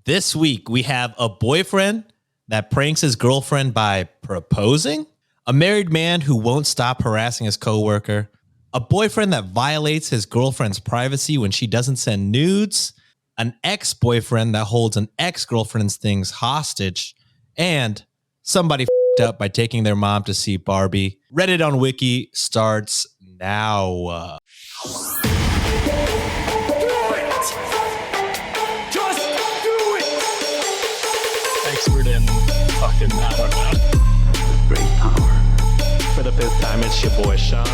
This week, we have a boyfriend that pranks his girlfriend by proposing, a married man who won't stop harassing his coworker, a boyfriend that violates his girlfriend's privacy when she doesn't send nudes, an ex-boyfriend that holds an ex-girlfriend's things hostage, and somebody f***ed up by taking their mom to see Barbie. Reddit on Wiki starts now. Expert in fucking, I don't know. Great power. For the fifth time, it's your boy Sean.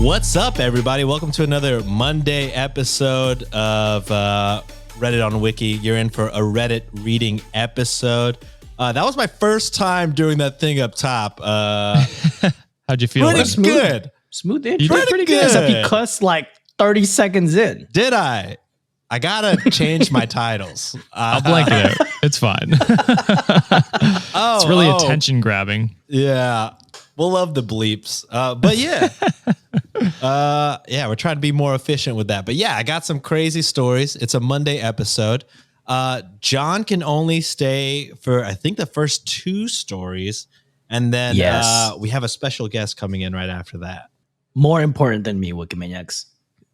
What's up, everybody? Welcome to another Monday episode of Reddit on Wiki. You're in for a Reddit reading episode. That was my first time doing that thing up top. How'd you feel? Pretty good. Smooth intro. Pretty good. Except you cussed like 30 seconds in. Did I? I gotta change my titles. I'll blank it out. It's fine. It's really attention grabbing. Yeah. We'll love the bleeps. But yeah. We're trying to be more efficient with that. But yeah, I got some crazy stories. It's a Monday episode. John can only stay for, I think, the first two stories. And then we have a special guest coming in right after that. More important than me, Wikimaniacs.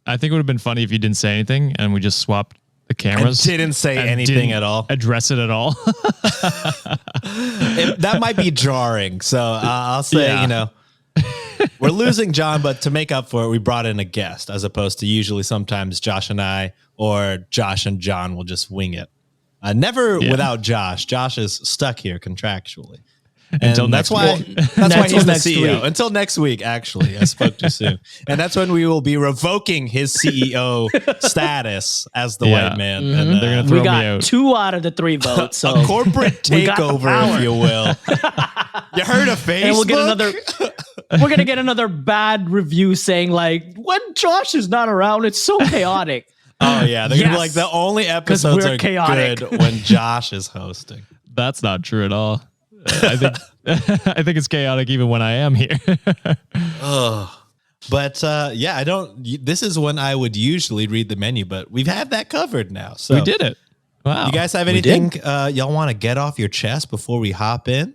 I think it would have been funny if you didn't say anything and we just swapped the cameras. I didn't say anything at all. Address it at all. That might be jarring. So I'll say, we're losing John, but to make up for it, we brought in a guest as opposed to usually sometimes Josh and I or Josh and John will just wing it. Never without Josh. Josh is stuck here contractually. Until next week. That's why he's the next CEO. week. Until next week, actually. I spoke too soon. And that's when we will be revoking his CEO status as the white man. Mm-hmm. And, they're going to throw We me got out. 2 out of the 3 votes. So a corporate takeover, if you will. You heard of Facebook? And we're gonna get another bad review saying like, when Josh is not around, it's so chaotic. Oh, yeah. They're going to be like, the only episodes are chaotic. good when Josh is hosting. That's not true at all. I think it's chaotic even when I am here. But I don't. This is when I would usually read the menu, but we've had that covered now. So we did it. Wow. You guys have anything y'all want to get off your chest before we hop in?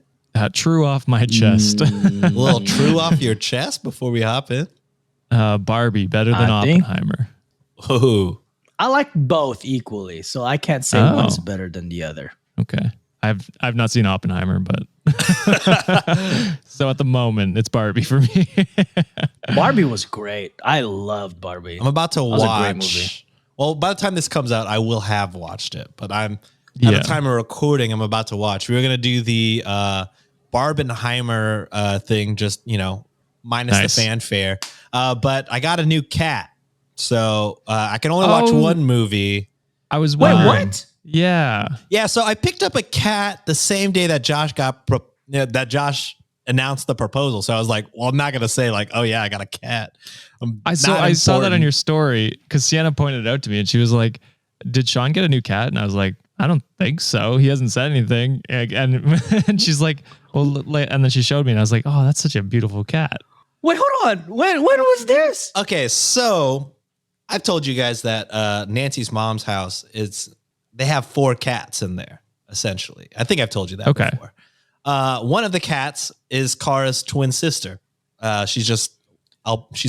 True off my chest. A little true off your chest before we hop in? Barbie, better than Oppenheimer. Oh, I like both equally, so I can't say one's better than the other. Okay. I've not seen Oppenheimer, but so at the moment it's Barbie for me. Barbie was great. I loved Barbie. I'm about to watch. Was a great movie. Well, by the time this comes out, I will have watched it. But at the time of recording, I'm about to watch. We were gonna do the Barbenheimer thing, just minus the fanfare. But I got a new cat, so I can only watch one movie. I was wondering. Wait, what? Yeah. Yeah, so I picked up a cat the same day that Josh Josh announced the proposal. So I was like, well, I'm not going to say like, oh yeah, I got a cat. I saw that on your story because Sienna pointed it out to me and she was like, did Sean get a new cat? And I was like, I don't think so. He hasn't said anything. And she's like, well, and then she showed me and I was like, oh, that's such a beautiful cat. Wait, hold on. When was this? Okay, so I've told you guys that Nancy's mom's house they have 4 cats in there, essentially. I think I've told you that before. One of the cats is Kara's twin sister. She's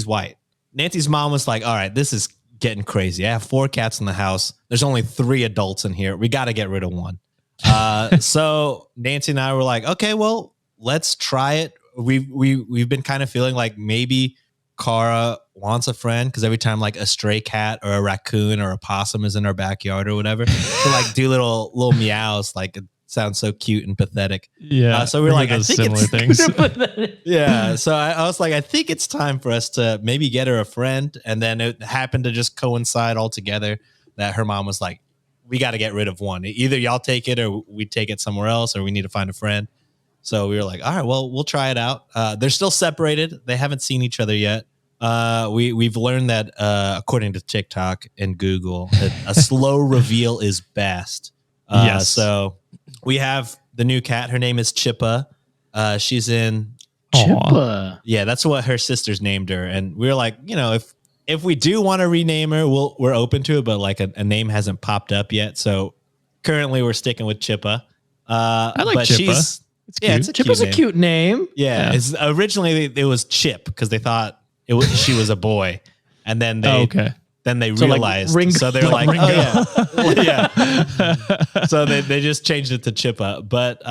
white. Nancy's mom was like, all right, this is getting crazy. I have 4 cats in the house. There's only 3 adults in here. We got to get rid of one. So Nancy and I were like, okay, well, let's try it. We've been kind of feeling like maybe Kara wants a friend because every time like a stray cat or a raccoon or a possum is in our backyard or whatever, to like do little meows, like it sounds so cute and pathetic. Yeah. So we're like, I think similar things. Yeah. So I was like, I think it's time for us to maybe get her a friend. And then it happened to just coincide all together that her mom was like, we got to get rid of one. Either y'all take it or we take it somewhere else or we need to find a friend. So we were like, all right, well, we'll try it out. They're still separated. They haven't seen each other yet. We've learned that according to TikTok and Google, a slow reveal is best. Yes. So we have the new cat. Her name is Chippa. She's in Chippa. Yeah, that's what her sisters named her. And we were like, if if we do want to rename her, we're open to it, but like a name hasn't popped up yet. So currently we're sticking with Chippa. I like Chippa. It's cute. Chippa's a cute name. Yeah. It's, originally it was Chip because they thought she was a boy, and then they realized. Ringo. So they're like, oh yeah. So they just changed it to Chippa. But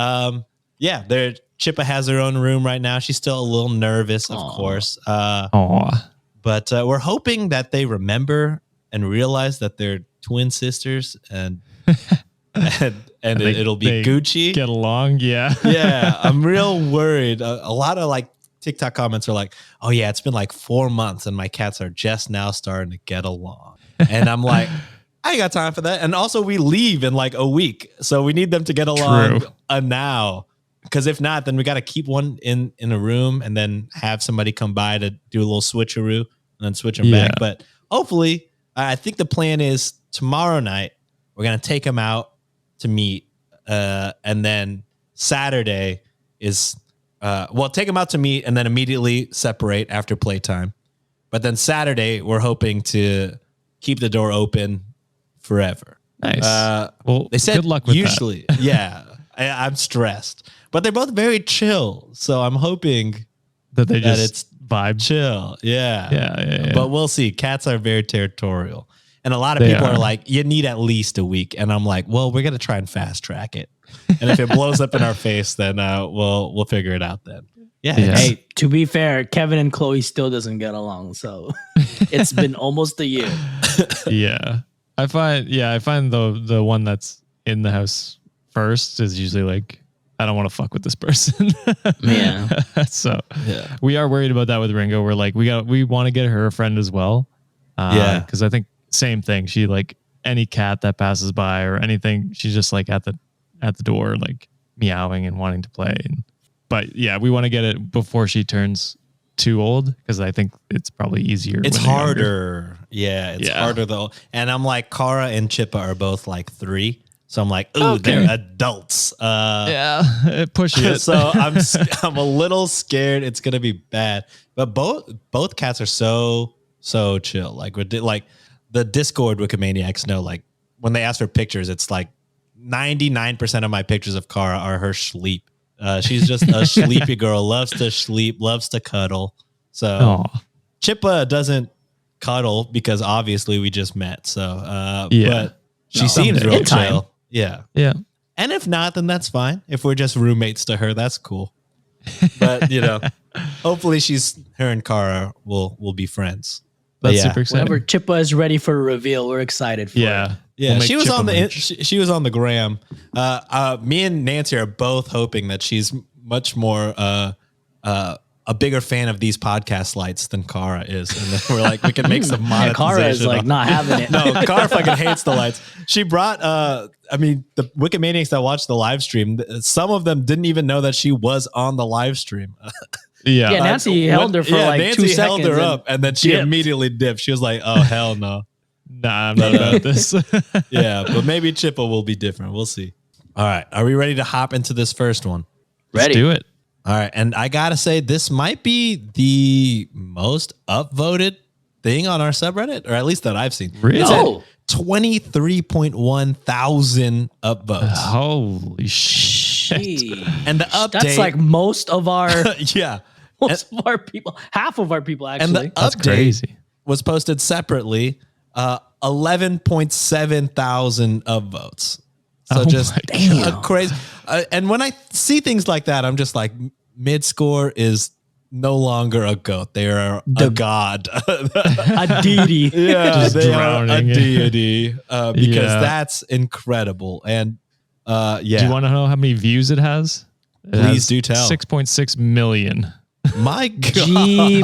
Chippa has her own room right now. She's still a little nervous, of course. But we're hoping that they remember and realize that they're twin sisters and it'll be Gucci. Get along, yeah. Yeah, I'm real worried. A lot of like TikTok comments are like, "Oh yeah, it's been like 4 months and my cats are just now starting to get along." And I'm like, I ain't got time for that. And also, we leave in like a week, so we need them to get along now. Because if not, then we got to keep one in a room and then have somebody come by to do a little switcheroo and then switch them back. But hopefully, I think the plan is tomorrow night we're gonna take them out to meet, and then Saturday is take them out to meet and then immediately separate after playtime. But then Saturday we're hoping to keep the door open forever. Nice. They said good luck with usually, that. Yeah, I'm stressed, but they're both very chill. So I'm hoping that it's vibe chill. Yeah. But we'll see. Cats are very territorial. And a lot of people are like, you need at least a week. And I'm like, well, we're going to try and fast track it. And if it blows up in our face, then we'll figure it out then. Yeah. Hey, to be fair, Kevin and Chloe still doesn't get along. So it's been almost a year. Yeah. I find the one that's in the house first is usually like, I don't want to fuck with this person. Yeah. So we are worried about that with Ringo. We're like, we want to get her a friend as well. Because I think same thing. She like any cat that passes by or anything, she's just like at the door, like meowing and wanting to play. But yeah, we want to get it before she turns too old because I think it's probably easier. It's harder. Yeah, it's harder though. And I'm like, Kara and Chippa are both like 3. So I'm like, ooh, they're adults. Push it. So I'm a little scared it's gonna be bad. But both cats are so chill. Like the Discord Wikimaniacs know, like when they ask for pictures, it's like 99% of my pictures of Kara are her sleep. She's just a sleepy girl, loves to sleep, loves to cuddle. So Chippa doesn't cuddle because obviously we just met. So but she seems real chill. Yeah. Yeah. And if not, then that's fine. If we're just roommates to her, that's cool. But hopefully her and Kara will be friends. That's super exciting. Whenever Chippa is ready for a reveal, we're excited for it. Yeah, we'll she was she was on the gram. Me and Nancy are both hoping that she's much more a bigger fan of these podcast lights than Kara is, and then we're like, we can make some monetization. Kara is like not having it. No, Kara fucking hates the lights. She brought. The Wikimaniacs that watched the live stream, some of them didn't even know that she was on the live stream. Yeah, Nancy held her for like Nancy 2 seconds. Nancy held her up, and then she immediately dipped. She was like, "Oh hell no, nah, I'm not about this." Yeah, but maybe Chippa will be different. We'll see. All right, are we ready to hop into this first one? Let's do it. All right, and I gotta say, this might be the most upvoted thing on our subreddit, or at least that I've seen. Really? It's at 23.1 thousand upvotes. Holy shit! And the update, that's like most of our most of our people, half of our people actually. And the that's update crazy. Was posted separately. 11.7 thousand upvotes. So just crazy. And when I see things like that, I'm just like, mid-score is no longer a goat. They are a god. A deity. Yeah, just they drowning. are a deity because that's incredible. And do you want to know how many views it has? Please do tell. 6.6 million. My God.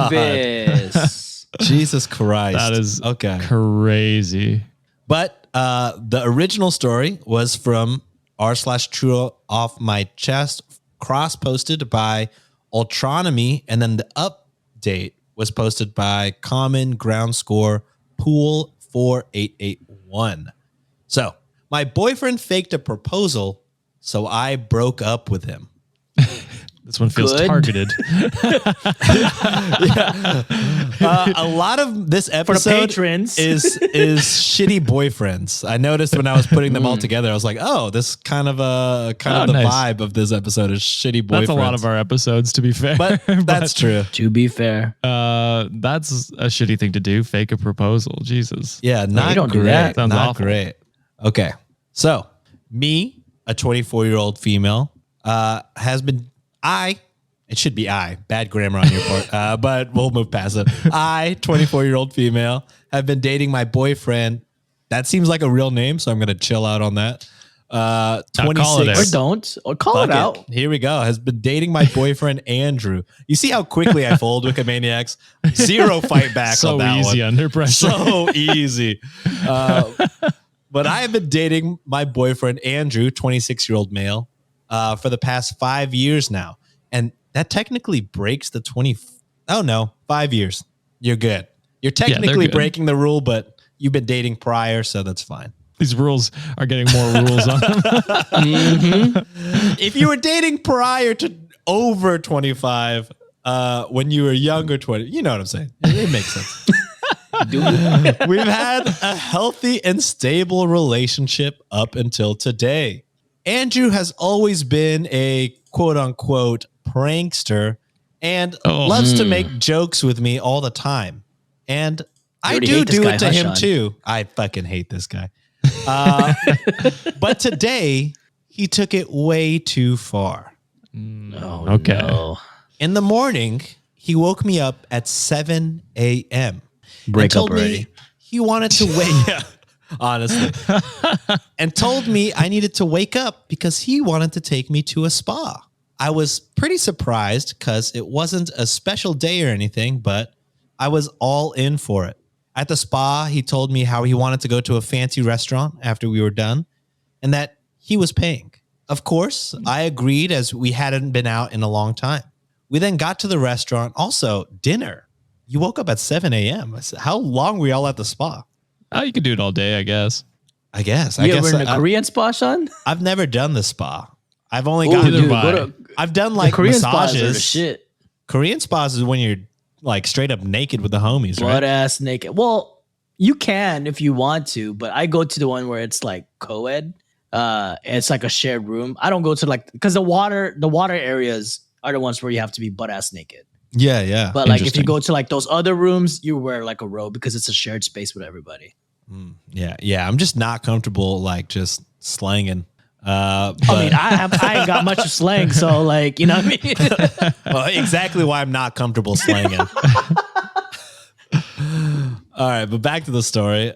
Jeebus. Jesus Christ. That is crazy. But the original story was from r/true off my chest, cross-posted by Ultronomy, and then the update was posted by Common Ground Score Pool 4881. So my boyfriend faked a proposal, so I broke up with him. This one feels Good. targeted. A lot of this For the episode patrons. is shitty boyfriends. I noticed when I was putting them all together, I was like, oh, this kind of the nice. vibe of this episode is shitty boyfriends. That's a lot of our episodes, to be fair. but that's true. To be fair. That's a shitty thing to do. Fake a proposal. Jesus. Yeah, not don't do great. that. Sounds Not awful. great. Okay, so me, a 24-year-old female, it should be bad grammar on your part, but we'll move past it. 24-year-old female, have been dating my boyfriend. That seems like a real name, so I'm going to chill out on that. Call it 26. out. Or don't. Or call Fuck it out. Here we go. Has been dating my boyfriend, Andrew. You see how quickly I fold, Wikimaniacs? Zero fight back So on that easy one. under pressure. So easy. But I have been dating my boyfriend, Andrew, 26-year-old male, for the past 5 years now. And that technically breaks the 5 years. You're good. You're technically good. breaking the rule, but you've been dating prior, so that's fine. These rules are getting more rules on them. If you were dating prior to over 25, when you were younger 20, you know what I'm saying? It makes sense. We've had a healthy and stable relationship up until today. Andrew has always been a quote unquote prankster and loves to make jokes with me all the time. And I already do hate this do guy, it to huh, him Sean? too. I fucking hate this guy. But today he took it way too far. Oh, Okay. no. In the morning, he woke me up at 7 a.m. Break and told up already. me he wanted to wake honestly. And told me I needed to wake up because he wanted to take me to a spa. I was pretty surprised because it wasn't a special day or anything, but I was all in for it. At the spa, he told me how he wanted to go to a fancy restaurant after we were done and that he was paying. Of course, I agreed as we hadn't been out in a long time. We then got to the restaurant. Also, dinner. You woke up at 7 a.m. I said, how long were y'all at the spa? Oh, you could do it all day, I guess. I guess. You ever in the Korean spa, Sean? I've never done the spa. I've only Ooh, gotten dude, by. go to- I've done the like Korean spas are the massages. shit. Korean spas is when you're like straight up naked with the homies, right? Butt ass naked. Well, you can if you want to, but I go to the one where it's like co-ed. It's like a shared room. I don't go to like because the water areas are the ones where you have to be butt ass naked. Yeah, yeah. But like if you Interesting. go to like those other rooms, you wear like a robe because it's a shared space with everybody. Yeah. I'm just not comfortable like just slanging. I mean, I ain't got much of slang, so like, you know what I mean? Well, exactly why I'm not comfortable slanging. All right, but back to the story.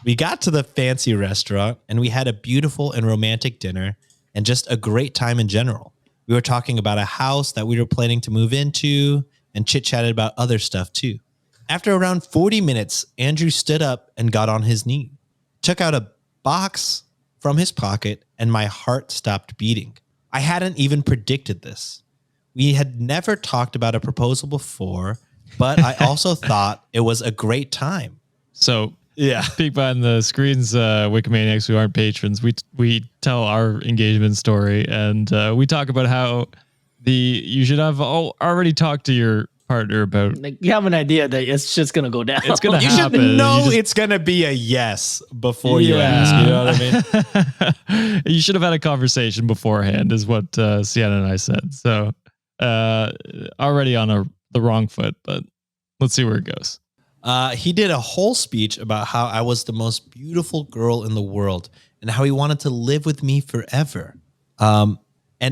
We got to the fancy restaurant and we had a beautiful and romantic dinner and just a great time in general. We were talking about a house that we were planning to move into and chit-chatted about other stuff too. After around 40 minutes, Andrew stood up and got on his knee, took out a box from his pocket, and my heart stopped beating. I hadn't even predicted this. We had never talked about a proposal before, but I also thought it was a great time. So, Yeah. peek behind the screens, Wikimaniacs who aren't patrons, we tell our engagement story, and we talk about how you should have already talked to your partner about. Like you have an idea that it's just gonna go down. It's gonna You happen. should know You just- it's going to be a yes before you Yeah. ask. You know what I mean? You should have had a conversation beforehand, is what Sienna and I said. So already on the wrong foot, but let's see where it goes. He did a whole speech about how I was the most beautiful girl in the world and how he wanted to live with me forever. And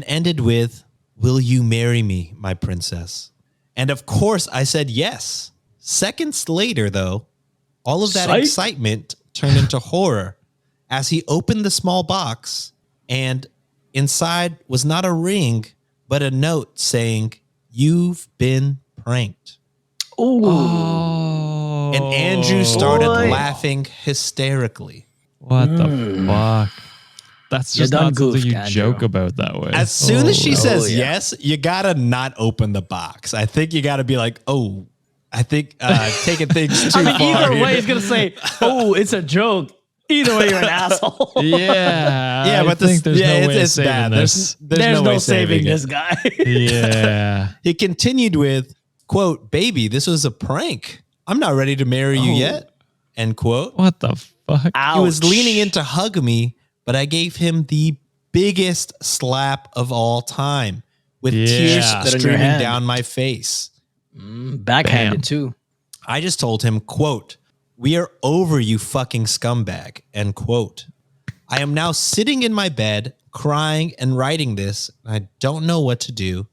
ended with, "Will you marry me, my princess?" And of course, I said yes. Seconds later, though, all of that Psych. excitement turned into horror as he opened the small box and inside was not a ring, but a note saying, "You've been pranked." Ooh. Oh, And Andrew started Boy. laughing hysterically. What the fuck? That's You just done not something goofed, you Andrew. joke about that way. As soon as she says yeah. yes, you gotta not open the box. I think you gotta be like, "Oh, I think taking things too I mean, far." either here. way, he's gonna say, "Oh, it's a joke." Either way, you're an asshole. Yeah, but I think there's no way of it's saving bad. this. There's no way saving it. this guy. Yeah. He continued with, quote, "Baby, this was a prank. I'm not ready to marry you yet." End quote. What the fuck? Ouch. He was leaning in to hug me, but I gave him the biggest slap of all time with tears Spit on your streaming hand. down my face. Backhanded Bam. too. I just told him, quote, "We are over, you fucking scumbag," end quote. I am now sitting in my bed, crying and writing this, and I don't know what to do.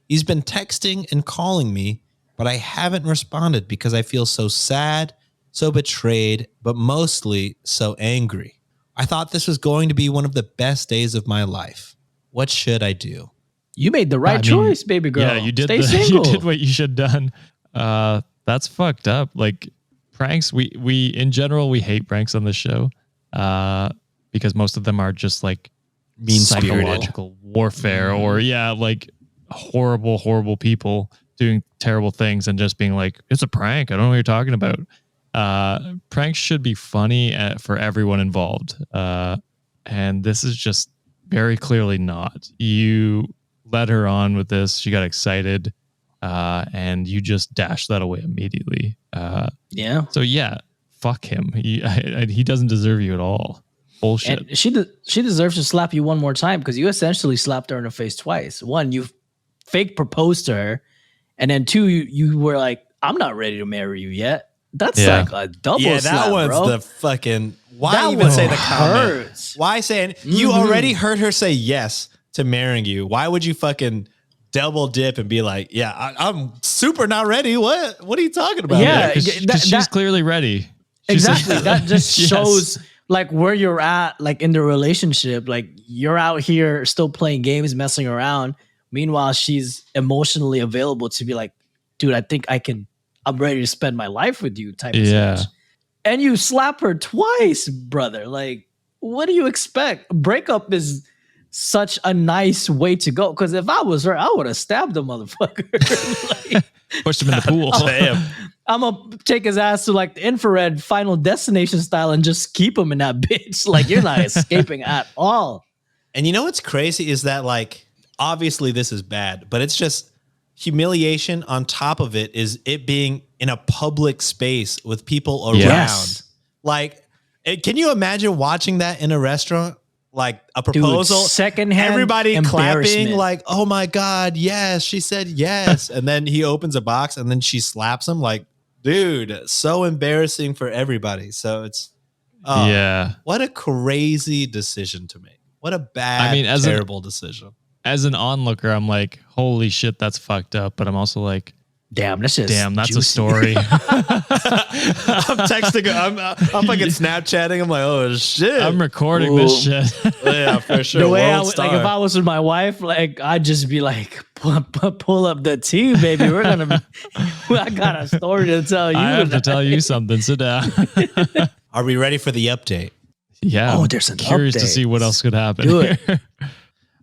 He's been texting and calling me, but I haven't responded because I feel so sad, so betrayed, but mostly so angry. I thought this was going to be one of the best days of my life. What should I do? You made the right I mean, choice, baby girl. Yeah, you did. Stay You single. did what you should have done. That's fucked up. Like pranks, we in general we hate pranks on this show, because most of them are just like Mean-spirited. psychological warfare, or like horrible people doing terrible things and just being like, it's a prank. I don't know what you're talking about. Pranks should be funny for everyone involved, and this is just very clearly not. You led her on with this. She got excited, and you just dashed that away immediately. Yeah. So yeah, fuck him. He doesn't deserve you at all. Bullshit. And she deserves to slap you one more time because you essentially slapped her in the face twice. One, you fake proposed to her, and then two, you were like, "I'm not ready to marry you yet." That's like a double Yeah, slap, that one's bro. the fucking. Why That even one say the comment? hurts. Why saying you already heard her say yes to marrying you? Why would you fucking double dip and be like, "Yeah, I'm super not ready"? What are you talking about? Yeah, because she's clearly ready. Exactly. That just Yes. shows like where you're at, like in the relationship. Like you're out here still playing games, messing around. Meanwhile, she's emotionally available to be like, dude, I think I'm ready to spend my life with you type of situation. And you slap her twice, brother. Like, what do you expect? Breakup is such a nice way to go. Because if I was her, I would have stabbed the motherfucker. Like, Pushed him in the pool. I'm gonna take his ass to like the infrared Final Destination style and just keep him in that bitch. Like you're not escaping at all. And you know what's crazy is that like obviously this is bad, but it's just humiliation on top of it is it being in a public space with people around. Yes. Like, can you imagine watching that in a restaurant? Like a proposal, secondhand everybody clapping, embarrassment. like, "Oh my God, yes, she said yes." And then he opens a box and then she slaps him. Like, dude, so embarrassing for everybody. So it's, what a crazy decision to make. What a bad, terrible decision. As an onlooker, I'm like, holy shit, that's fucked up. But I'm also like, Damn, that's just that's juicy. a story. I'm texting, I'm fucking Snapchatting. I'm like, oh shit. I'm recording this shit. Yeah, for sure. The way I World would, like, star. if I was with my wife, like I'd just be like, pull up the tea, baby. We're gonna be. I got a story to tell you. I have to tell you something. Sit down. Are we ready for the update? Yeah. Oh, there's an curious to update. see what else could happen. Do it. here.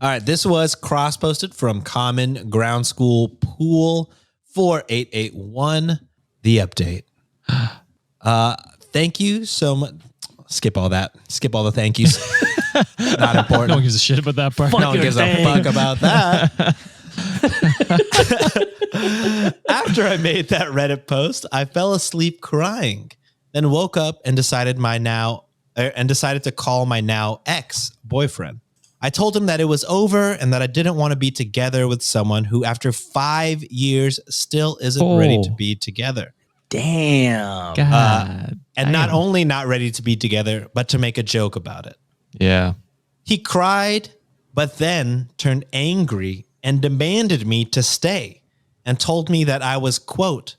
All right, this was cross-posted from Common Ground School Pool 4881. The update. Thank you so much. Skip all that. Skip all the thank yous. Not important. No one gives a shit about that part. Fuck No one your gives thing. a fuck about that. After I made that Reddit post, I fell asleep crying, then woke up and decided to call my now ex-boyfriend. I told him that it was over and that I didn't want to be together with someone who, after 5 years, still isn't ready to be together. Damn. God. And not only not ready to be together, but to make a joke about it. Yeah. He cried, but then turned angry and demanded me to stay and told me that I was, quote,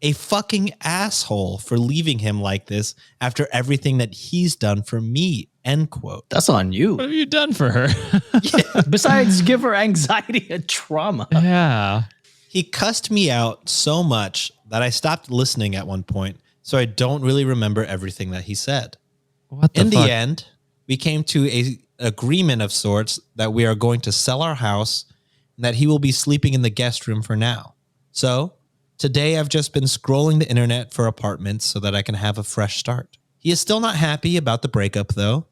a fucking asshole for leaving him like this after everything that he's done for me, end quote. That's on you. What have you done for her? Besides, give her anxiety and trauma. Yeah. He cussed me out so much that I stopped listening at one point, so I don't really remember everything that he said. What the In fuck? the end, we came to a agreement of sorts that we are going to sell our house and that he will be sleeping in the guest room for now. So today I've just been scrolling the internet for apartments so that I can have a fresh start. He is still not happy about the breakup, though.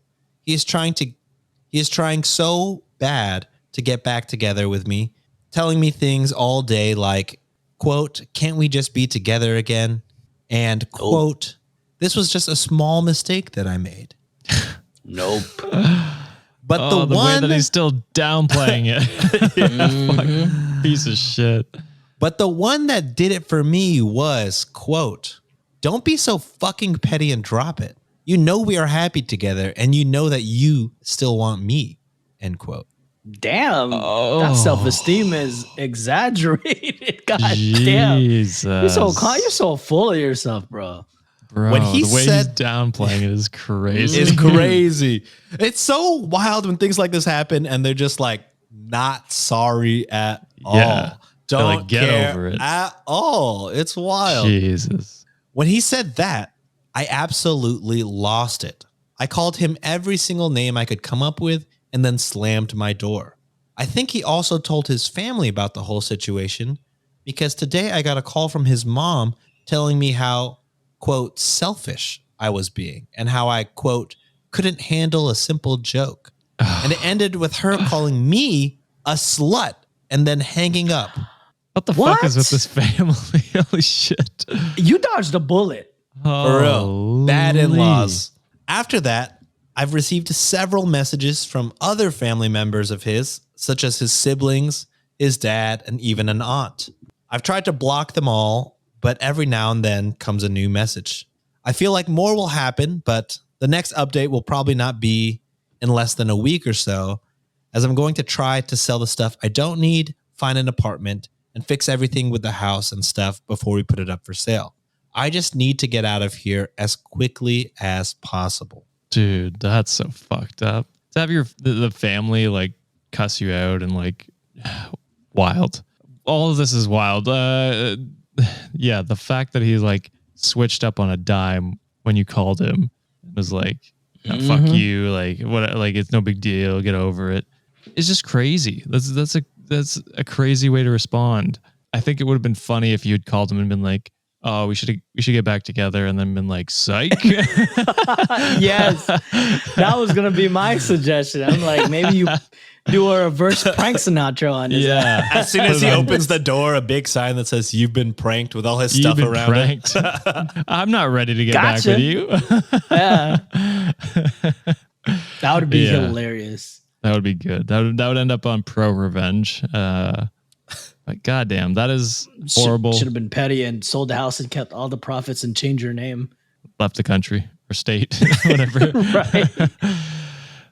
He is trying so bad to get back together with me, telling me things all day like, quote, can't we just be together again? And quote, this was just a small mistake that I made. Nope. But the way that he's still downplaying it. Fucking piece of shit. But the one that did it for me was, quote, don't be so fucking petty and drop it. You know we are happy together and you know that you still want me, end quote. Damn. That self-esteem is exaggerated. God Jesus. damn. You're so full of yourself, bro. Bro, when he the way said, he's downplaying it is crazy. It's crazy. It's so wild when things like this happen and they're just like not sorry at all. Don't like, get care over it at all. It's wild. Jesus. When he said that, I absolutely lost it. I called him every single name I could come up with and then slammed my door. I think he also told his family about the whole situation because today I got a call from his mom telling me how, quote, selfish I was being and how I, quote, couldn't handle a simple joke. And it ended with her calling me a slut and then hanging up. What the fuck is with this family? Holy shit. You dodged a bullet. For real. Bad in-laws. After that, I've received several messages from other family members of his, such as his siblings, his dad, and even an aunt. I've tried to block them all, but every now and then comes a new message. I feel like more will happen, but the next update will probably not be in less than a week or so, as I'm going to try to sell the stuff I don't need, find an apartment, and fix everything with the house and stuff before we put it up for sale. I just need to get out of here as quickly as possible. Dude, that's so fucked up. To have the family like cuss you out and like wild. All of this is wild. Yeah, the fact that he like switched up on a dime when you called him was like, fuck you, like what, like it's no big deal, get over it. It's just crazy. That's a crazy way to respond. I think it would have been funny if you had called him and been like, oh, we should get back together, and then been like, psych. Yes, that was gonna be my suggestion. I'm like, maybe you do a reverse prank Sinatra on his ass. As soon as he opens the door, a big sign that says "You've been pranked" with all his stuff around pranked. It. I'm not ready to get back with you. Yeah, that would be hilarious. That would be good. That would end up on Pro Revenge. But goddamn, that is horrible. Should have been petty and sold the house and kept all the profits and changed your name. Left the country or state, whatever. Right.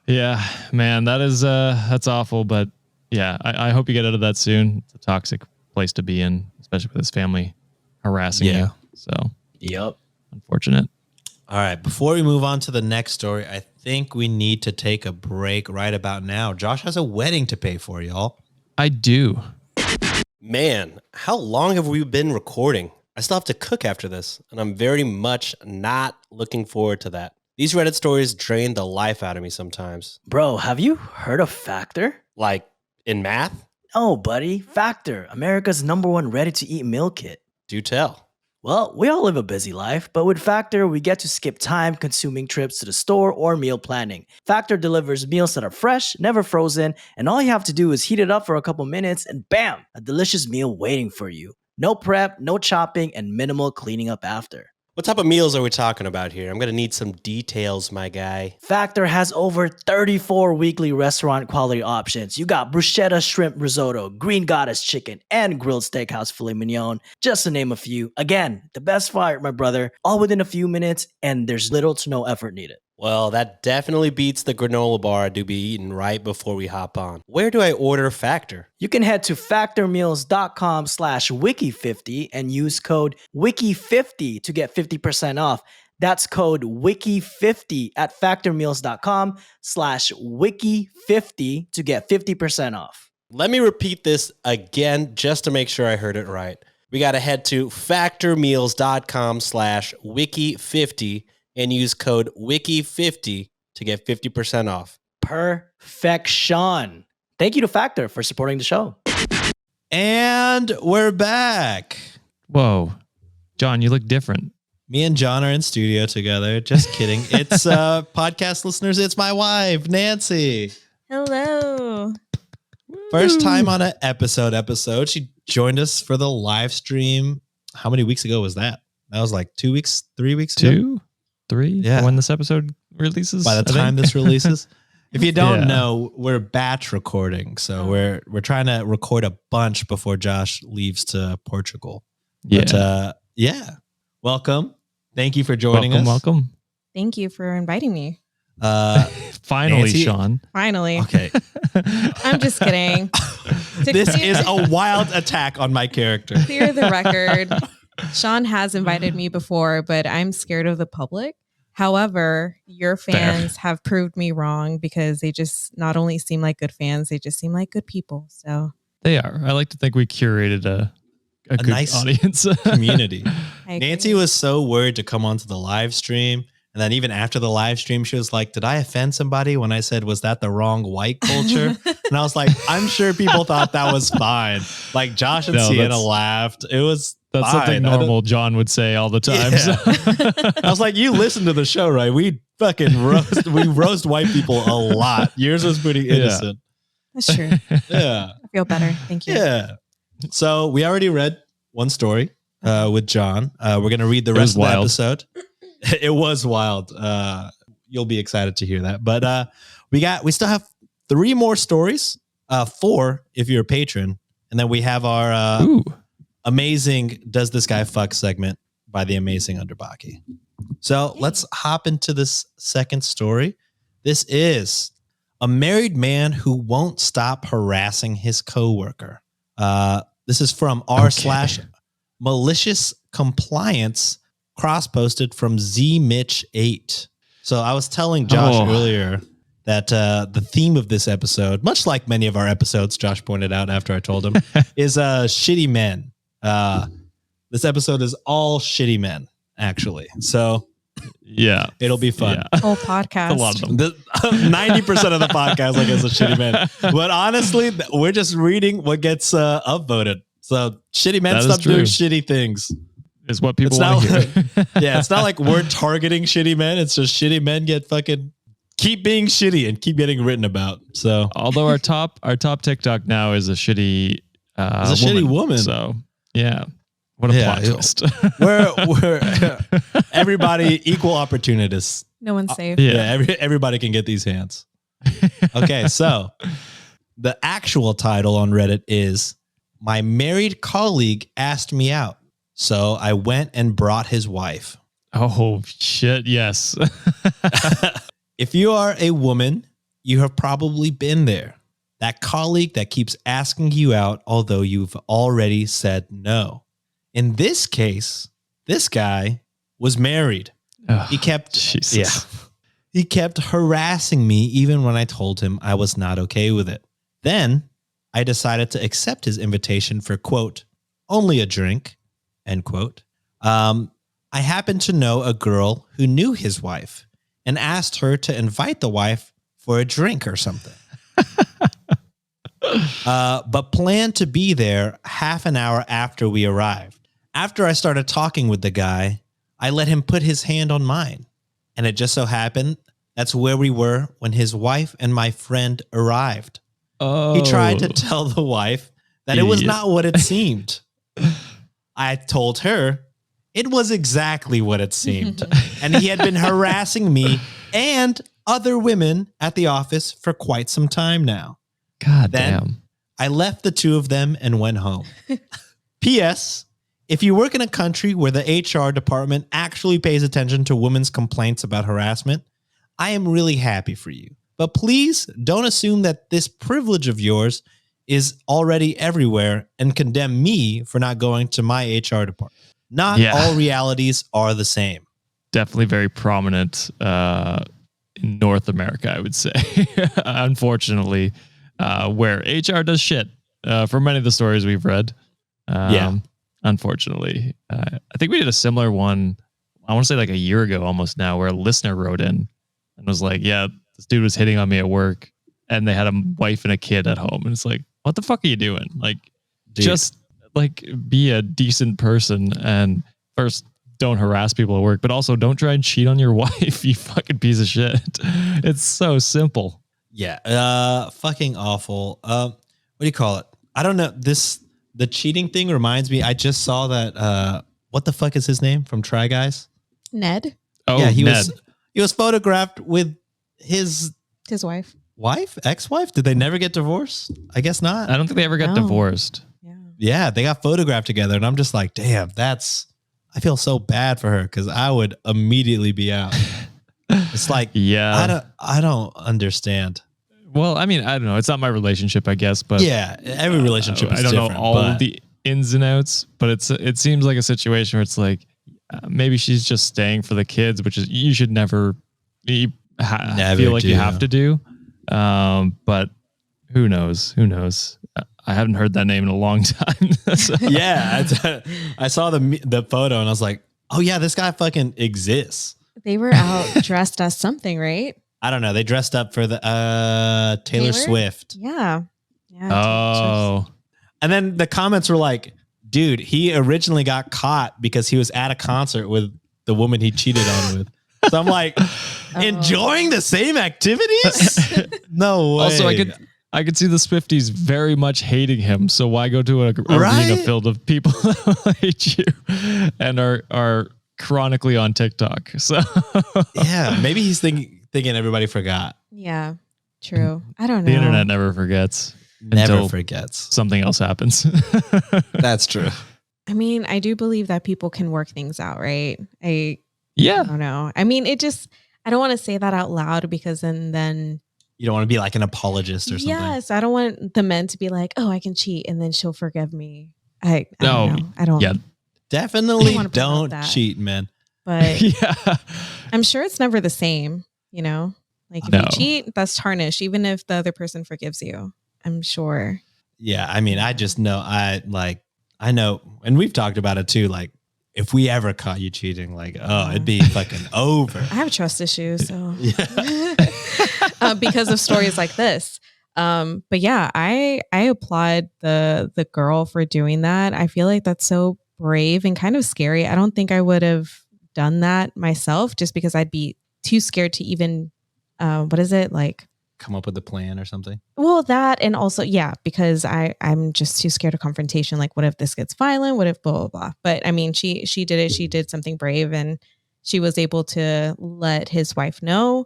Yeah, man, that's awful. But yeah, I hope you get out of that soon. It's a toxic place to be in, especially with his family harassing you. So, yep, unfortunate. All right, before we move on to the next story, I think we need to take a break right about now. Josh has a wedding to pay for, y'all. I do. Man, how long have we been recording? I still have to cook after this, and I'm very much not looking forward to that. These Reddit stories drain the life out of me sometimes. Bro, have you heard of Factor? Like, in math? Oh, buddy, Factor, America's #1 ready-to-eat meal kit. Do tell. Well, we all live a busy life, but with Factor, we get to skip time-consuming trips to the store or meal planning. Factor delivers meals that are fresh, never frozen, and all you have to do is heat it up for a couple minutes and bam, a delicious meal waiting for you. No prep, no chopping, and minimal cleaning up after. What type of meals are we talking about here? I'm going to need some details, my guy. Factor has over 34 weekly restaurant quality options. You got bruschetta shrimp risotto, green goddess chicken, and grilled steakhouse filet mignon, just to name a few. Again, the best fight, my brother, all within a few minutes, and there's little to no effort needed. Well, that definitely beats the granola bar I do be eating right before we hop on. Where do I order Factor? You can head to factormeals.com/wiki50 and use code wiki50 to get 50% off. That's code wiki50 at factormeals.com/wiki50 to get 50% off. Let me repeat this again just to make sure I heard it right. We got to head to factormeals.com/wiki50 and use code wiki50 to get 50% off. Perfection. Thank you to Factor for supporting the show. And we're back. Whoa. John, you look different. Me and John are in studio together. Just kidding. It's podcast listeners. It's my wife, Nancy. Hello. First time on an episode. She joined us for the live stream. How many weeks ago was that? That was like 2 weeks, 3 weeks ago. 2, 3. Yeah. When this episode releases. By the time this releases. If you don't know, we're batch recording. So we're trying to record a bunch before Josh leaves to Portugal. But welcome. Thank you for joining us. Welcome. Thank you for inviting me. Finally, Nancy? Sean. Finally. Okay. I'm just kidding. This is a wild attack on my character. Clear the record. Sean has invited me before, but I'm scared of the public. However, your fans have proved me wrong because they just not only seem like good fans, they just seem like good people. So they are. I like to think we curated a good nice audience community. Nancy was so worried to come onto the live stream. And then even after the live stream, she was like, did I offend somebody when I said, was that the wrong white culture? And I was like, I'm sure people thought that was fine. Like Josh and Sienna laughed. It was That's fine. something normal John would say all the time. Yeah. I was like, you listen to the show, right? We fucking roast white people a lot. Yours was pretty innocent. that's true. Yeah. I feel better. Thank you. Yeah. So we already read one story with John. We're going to read the rest of the episode. It was wild. You'll be excited to hear that. But we still have 3 more stories. 4 if you're a patron. And then we have our amazing Does This Guy Fuck segment by the amazing Underbaki. So let's hop into this second story. This is a married man who won't stop harassing his coworker. This is from r/malicious compliance cross-posted from ZMitch8. So I was telling Josh earlier that the theme of this episode, much like many of our episodes, Josh pointed out after I told him, is shitty men. This episode is all shitty men, actually. So it'll be fun. Yeah. Whole podcast. A lot of them. 90% of the podcast, like, is a shitty man. But honestly, we're just reading what gets upvoted. So shitty men stop doing shitty things. Is what people want to hear. Yeah, it's not like we're targeting shitty men. It's just shitty men keep being shitty and keep getting written about. So although our top TikTok now is a shitty woman. So yeah. What a plot twist. We're everybody equal opportunists. No one's safe. Yeah, everybody can get these hands. Okay, so the actual title on Reddit is "My married colleague asked me out, so I went and brought his wife." Oh shit, yes. If you are a woman, you have probably been there. That colleague that keeps asking you out, although you've already said no. In this case, this guy was married. He kept harassing me even when I told him I was not okay with it. Then I decided to accept his invitation for, quote, only a drink, end quote. I happened to know a girl who knew his wife and asked her to invite the wife for a drink or something. But planned to be there half an hour after we arrived. After I started talking with the guy, I let him put his hand on mine. And it just so happened that's where we were when his wife and my friend arrived. Oh. He tried to tell the wife that it was not what it seemed. I told her it was exactly what it seemed. And he had been harassing me and other women at the office for quite some time now. God damn. I left the 2 of them and went home. P.S. If you work in a country where the HR department actually pays attention to women's complaints about harassment, I am really happy for you. But please don't assume that this privilege of yours is already everywhere and condemn me for not going to my HR department. Not all realities are the same. Definitely very prominent in North America, I would say. Unfortunately, where HR does shit for many of the stories we've read. Unfortunately, I think we did a similar one. I want to say like a year ago almost now, where a listener wrote in and was like, yeah, this dude was hitting on me at work and they had a wife and a kid at home. And it's like, what the fuck are you doing? Like, just like be a decent person and first don't harass people at work, but also don't try and cheat on your wife, you fucking piece of shit. It's so simple. Yeah. Fucking awful. What do you call it? I don't know. The cheating thing reminds me. I just saw that. What the fuck is his name from Try Guys? Ned, Oh, yeah, he Ned. was photographed with his his wife. ex-wife. Did they never get divorced? I guess not. I don't think they ever got No. divorced. Yeah. Yeah, they got photographed together, and I'm just like, damn, I feel so bad for her because I would immediately be out. It's like, Yeah. I don't understand. Well, I mean, I don't know. It's not my relationship, I guess, but Yeah, every relationship is I don't know different, all but of the ins and outs, but it seems like a situation where it's like maybe she's just staying for the kids, which is you should never Never feel like you do. have to do. But who knows? Who knows? I haven't heard that name in a long time. So- yeah, I saw the photo and I was like, oh yeah, this guy fucking exists. They were out dressed as something, right? I don't know. They dressed up for the Taylor Taylor? Swift. Yeah. Yeah. Oh, And then the comments were like, dude, he originally got caught because he was at a concert with the woman he cheated on with. So I'm like, enjoying the same activities? No way. also I could see the Swifties very much hating him. So why go to a Right? arena filled of people that hate you and are chronically on TikTok? So Yeah, maybe he's thinking everybody forgot. Yeah. True. I don't know. the internet never forgets. Never Until forgets. something else happens. That's true. I mean, I do believe that people can work things out, right? I Yeah. don't know. I mean, I don't want to say that out loud because then You don't want to be like an apologist or something. yes, I don't want the men to be like, oh, I can cheat and then she'll forgive me. I No. don't know. I don't. Yeah. Definitely wanna promote don't that. cheat, man. But Yeah. I'm sure it's never the same, you know? Like if No. you cheat, that's tarnished, even if the other person forgives you. I'm sure. Yeah, I mean, I just know I know, and we've talked about it too. Like, if we ever caught you cheating, like, oh, it'd be fucking over. I have trust issues, so Yeah. because of stories like this. But yeah, I applaud the girl for doing that. I feel like that's so brave and kind of scary. I don't think I would have done that myself just because I'd be too scared to even what is it like? Come up with a plan or something. Well, that and also, yeah, because I'm just too scared of confrontation. Like, what if this gets violent? What if blah blah blah? But I mean, she did it. She did something brave, and she was able to let his wife know.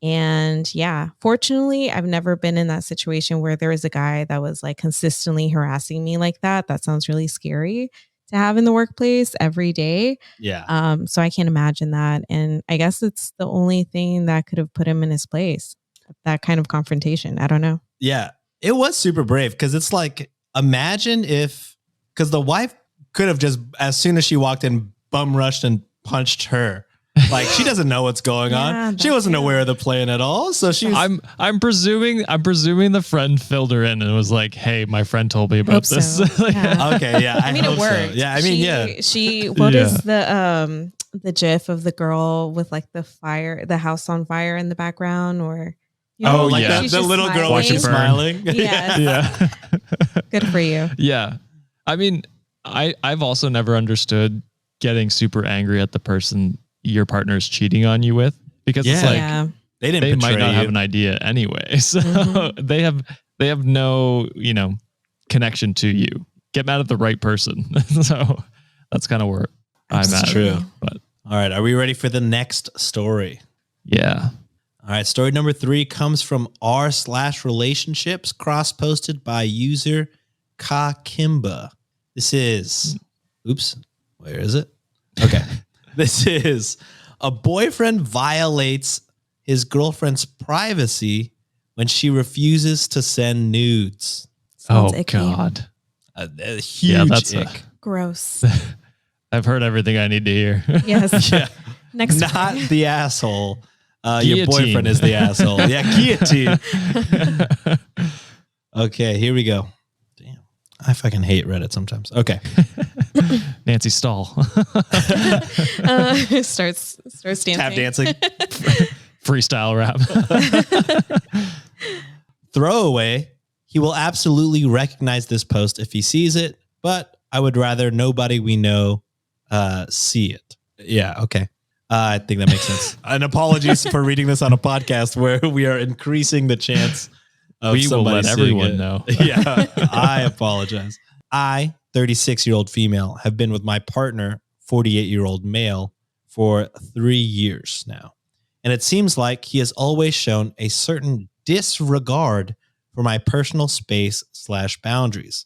And yeah, fortunately, I've never been in that situation where there was a guy that was like consistently harassing me like that. That sounds really scary to have in the workplace every day. Yeah. So I can't imagine that. And I guess it's the only thing that could have put him in his place. That kind of confrontation. I don't know. Yeah. It was super brave because it's like, imagine if, because the wife could have just, as soon as she walked in, bum rushed and punched her. Like, she doesn't know what's going Yeah, on. She wasn't aware of the plan at all. So she's, I'm presuming the friend filled her in and was like, "Hey, my friend told me about Hope this." so. Yeah. okay. Yeah. I mean, hope it so. worked. Yeah. I mean, yeah. She. What Yeah. is the gif of the girl with like the house on fire in the background, or you Oh, like yeah. she's the just little girl when Watch it she's burn. smiling. Yes. Yeah. Good for you. Yeah. I mean, I've also never understood getting super angry at the person your partner's cheating on you with, because it's Yeah. like Yeah. They didn't they betray might not you. have an idea anyway. So Mhm. they have no, connection to you. Get mad at the right person. So that's kind of where I'm That's at. true. But All right. Are we ready for the next story? yeah. All right. Story number 3 comes from r/relationships, cross-posted by user Kakimba. This is, oops, where is it? Okay. This is a boyfriend violates his girlfriend's privacy when she refuses to send nudes. Sounds Oh icky. God. A huge that's ick. Gross. I've heard everything I need to hear. Yes. Yeah. Next. Not the asshole. Your Guillotine. boyfriend is the asshole. Yeah, guillotine. Okay, here we go. Damn. I fucking hate Reddit sometimes. Okay. Nancy Stahl. Starts dancing. Tap dancing. Freestyle rap. Throwaway. He will absolutely recognize this post if he sees it, but I would rather nobody we know see it. Yeah. Okay. I think that makes sense. And apologies for reading this on a podcast where we are increasing the chance of We will let everyone know. Yeah. I apologize. I, 36-year-old female, have been with my partner, 48-year-old male, for 3 years now. And it seems like he has always shown a certain disregard for my personal space / boundaries.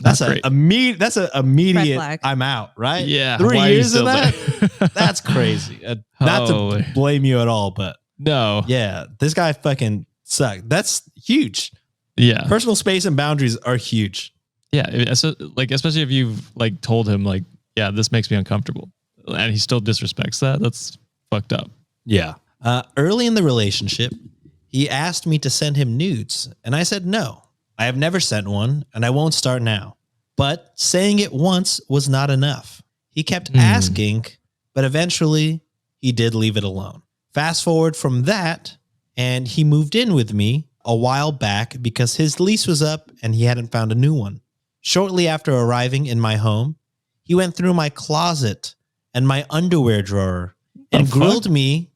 That's an immediate flag. I'm out, right? Yeah. 3 why are you years of still that? there? That's crazy. Not to Holy. blame you at all, but No. yeah, this guy fucking sucked. That's huge. Yeah. Personal space and boundaries are huge. Yeah. So, like, especially if you've like told him like, yeah, this makes me uncomfortable, and he still disrespects that. That's fucked up. Yeah. Early in the relationship, he asked me to send him nudes, and I said no. I have never sent one, and I won't start now. But saying it once was not enough. He kept asking, but eventually he did leave it alone. Fast forward from that, and he moved in with me a while back because his lease was up and he hadn't found a new one. Shortly after arriving in my home, he went through my closet and my underwear drawer and grilled me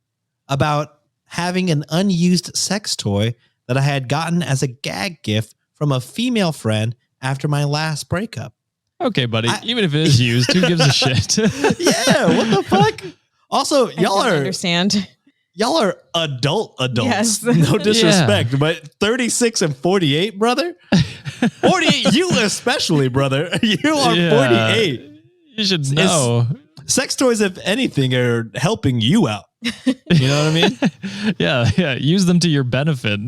about having an unused sex toy that I had gotten as a gag gift from a female friend after my last breakup. Okay, buddy. Even if it is used, who gives a shit? Yeah, what the fuck? Also, y'all understand. Y'all are adults. Yes. No disrespect, but 36 and 48, brother? 48, you especially, brother. You are 48. You should know. Sex toys, if anything, are helping you out. You know what I mean? Yeah. Use them to your benefit.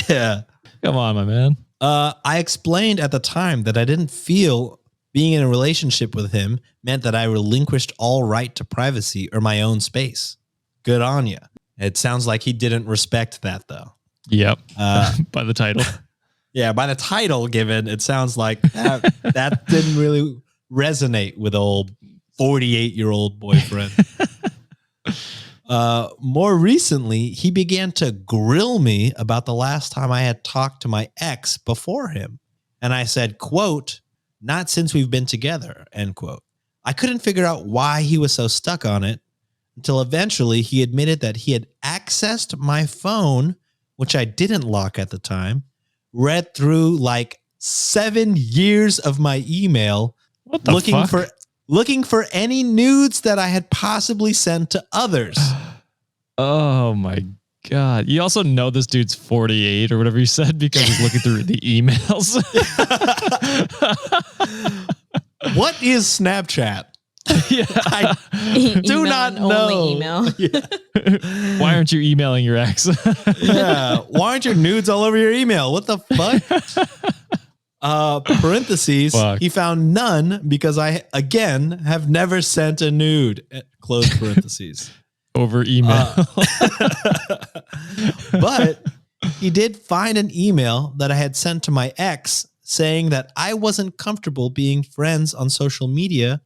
Yeah. Come on, my man. I explained at the time that I didn't feel being in a relationship with him meant that I relinquished all right to privacy or my own space. Good on you. It sounds like he didn't respect that, though. Yep. By the title. Yeah, by the title given, it sounds like that didn't really resonate with old 48-year-old boyfriend. More recently, he began to grill me about the last time I had talked to my ex before him. And I said, quote, not since we've been together, end quote. I couldn't figure out why he was so stuck on it until eventually he admitted that he had accessed my phone, which I didn't lock at the time, read through like 7 years of my email, what the fuck? looking for any nudes that I had possibly sent to others. Oh my God. You also know this dude's 48 or whatever you said because he's looking through the emails. What is Snapchat? Yeah. I do not know. Email. Yeah. Why aren't you emailing your ex? Yeah. Why aren't your nudes all over your email? What the fuck? Parentheses. Fuck. He found none because I, again, have never sent a nude. Close parentheses. Over email. But he did find an email that I had sent to my ex saying that I wasn't comfortable being friends on social media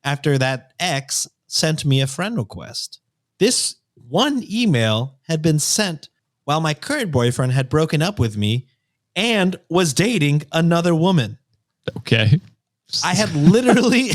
after that ex sent me a friend request. This one email had been sent while my current boyfriend had broken up with me and was dating another woman. Okay. I had literally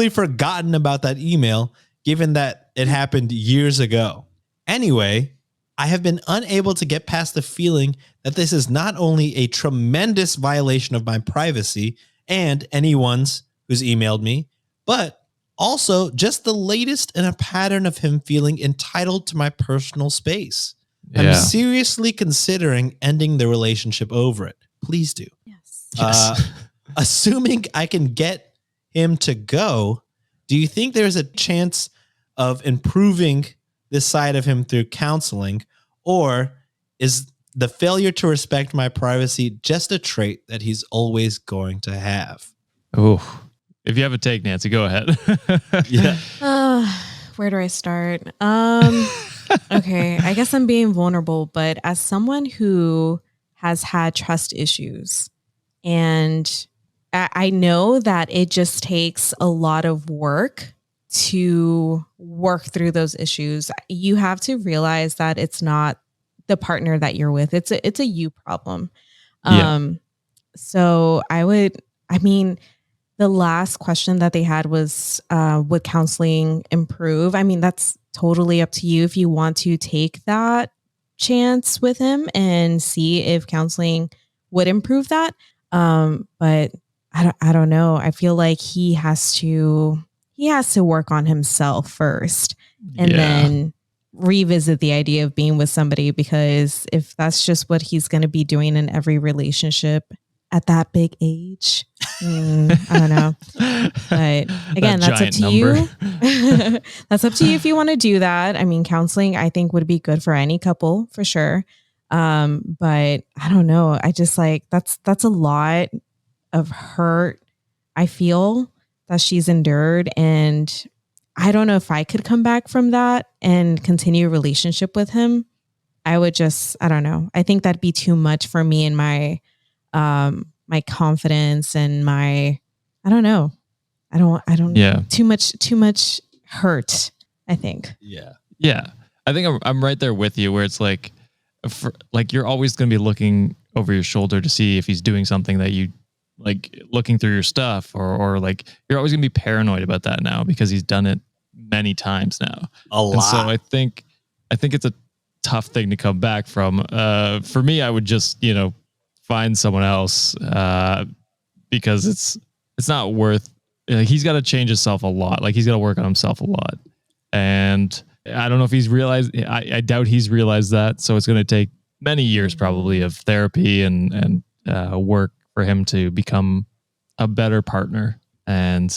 forgotten about that email, given that it happened years ago. Anyway, I have been unable to get past the feeling that this is not only a tremendous violation of my privacy and anyone's who's emailed me, but also just the latest in a pattern of him feeling entitled to my personal space. Yeah. I'm seriously considering ending the relationship over it. Please do. Yes. Assuming I can get him to go, do you think there's a chance of improving this side of him through counseling, or is the failure to respect my privacy just a trait that he's always going to have? Oh, if you have a take, Nancy, go ahead. Yeah. Where do I start? Okay, I guess I'm being vulnerable, but as someone who has had trust issues, and I know that it just takes a lot of work to work through those issues. You have to realize that it's not the partner that you're with. It's a you problem. Yeah. So the last question that they had was, would counseling improve? I mean, that's totally up to you if you want to take that chance with him and see if counseling would improve that. But I don't know. I feel like he has to work on himself first and then revisit the idea of being with somebody, because if that's just what he's going to be doing in every relationship at that big age, I don't know. But again, that's up to you. That's up to you if you want to do that. I mean, counseling, I think, would be good for any couple for sure. But I don't know. I just like, that's a lot of hurt, I feel, that she's endured. And I don't know if I could come back from that and continue a relationship with him. I don't know. I think that'd be too much for me and my confidence and I don't know. Too much hurt, I think. Yeah. Yeah. I think I'm right there with you, where it's like you're always going to be looking over your shoulder to see if he's doing something that you like, looking through your stuff, or like you're always going to be paranoid about that now because he's done it many times now. A lot. And so I think it's a tough thing to come back from. For me, I would just, find someone else, because it's not worth. He's got to change himself a lot. Like, he's got to work on himself a lot, and I don't know if he's realized. I doubt he's realized that. So it's going to take many years probably of therapy and work for him to become a better partner. And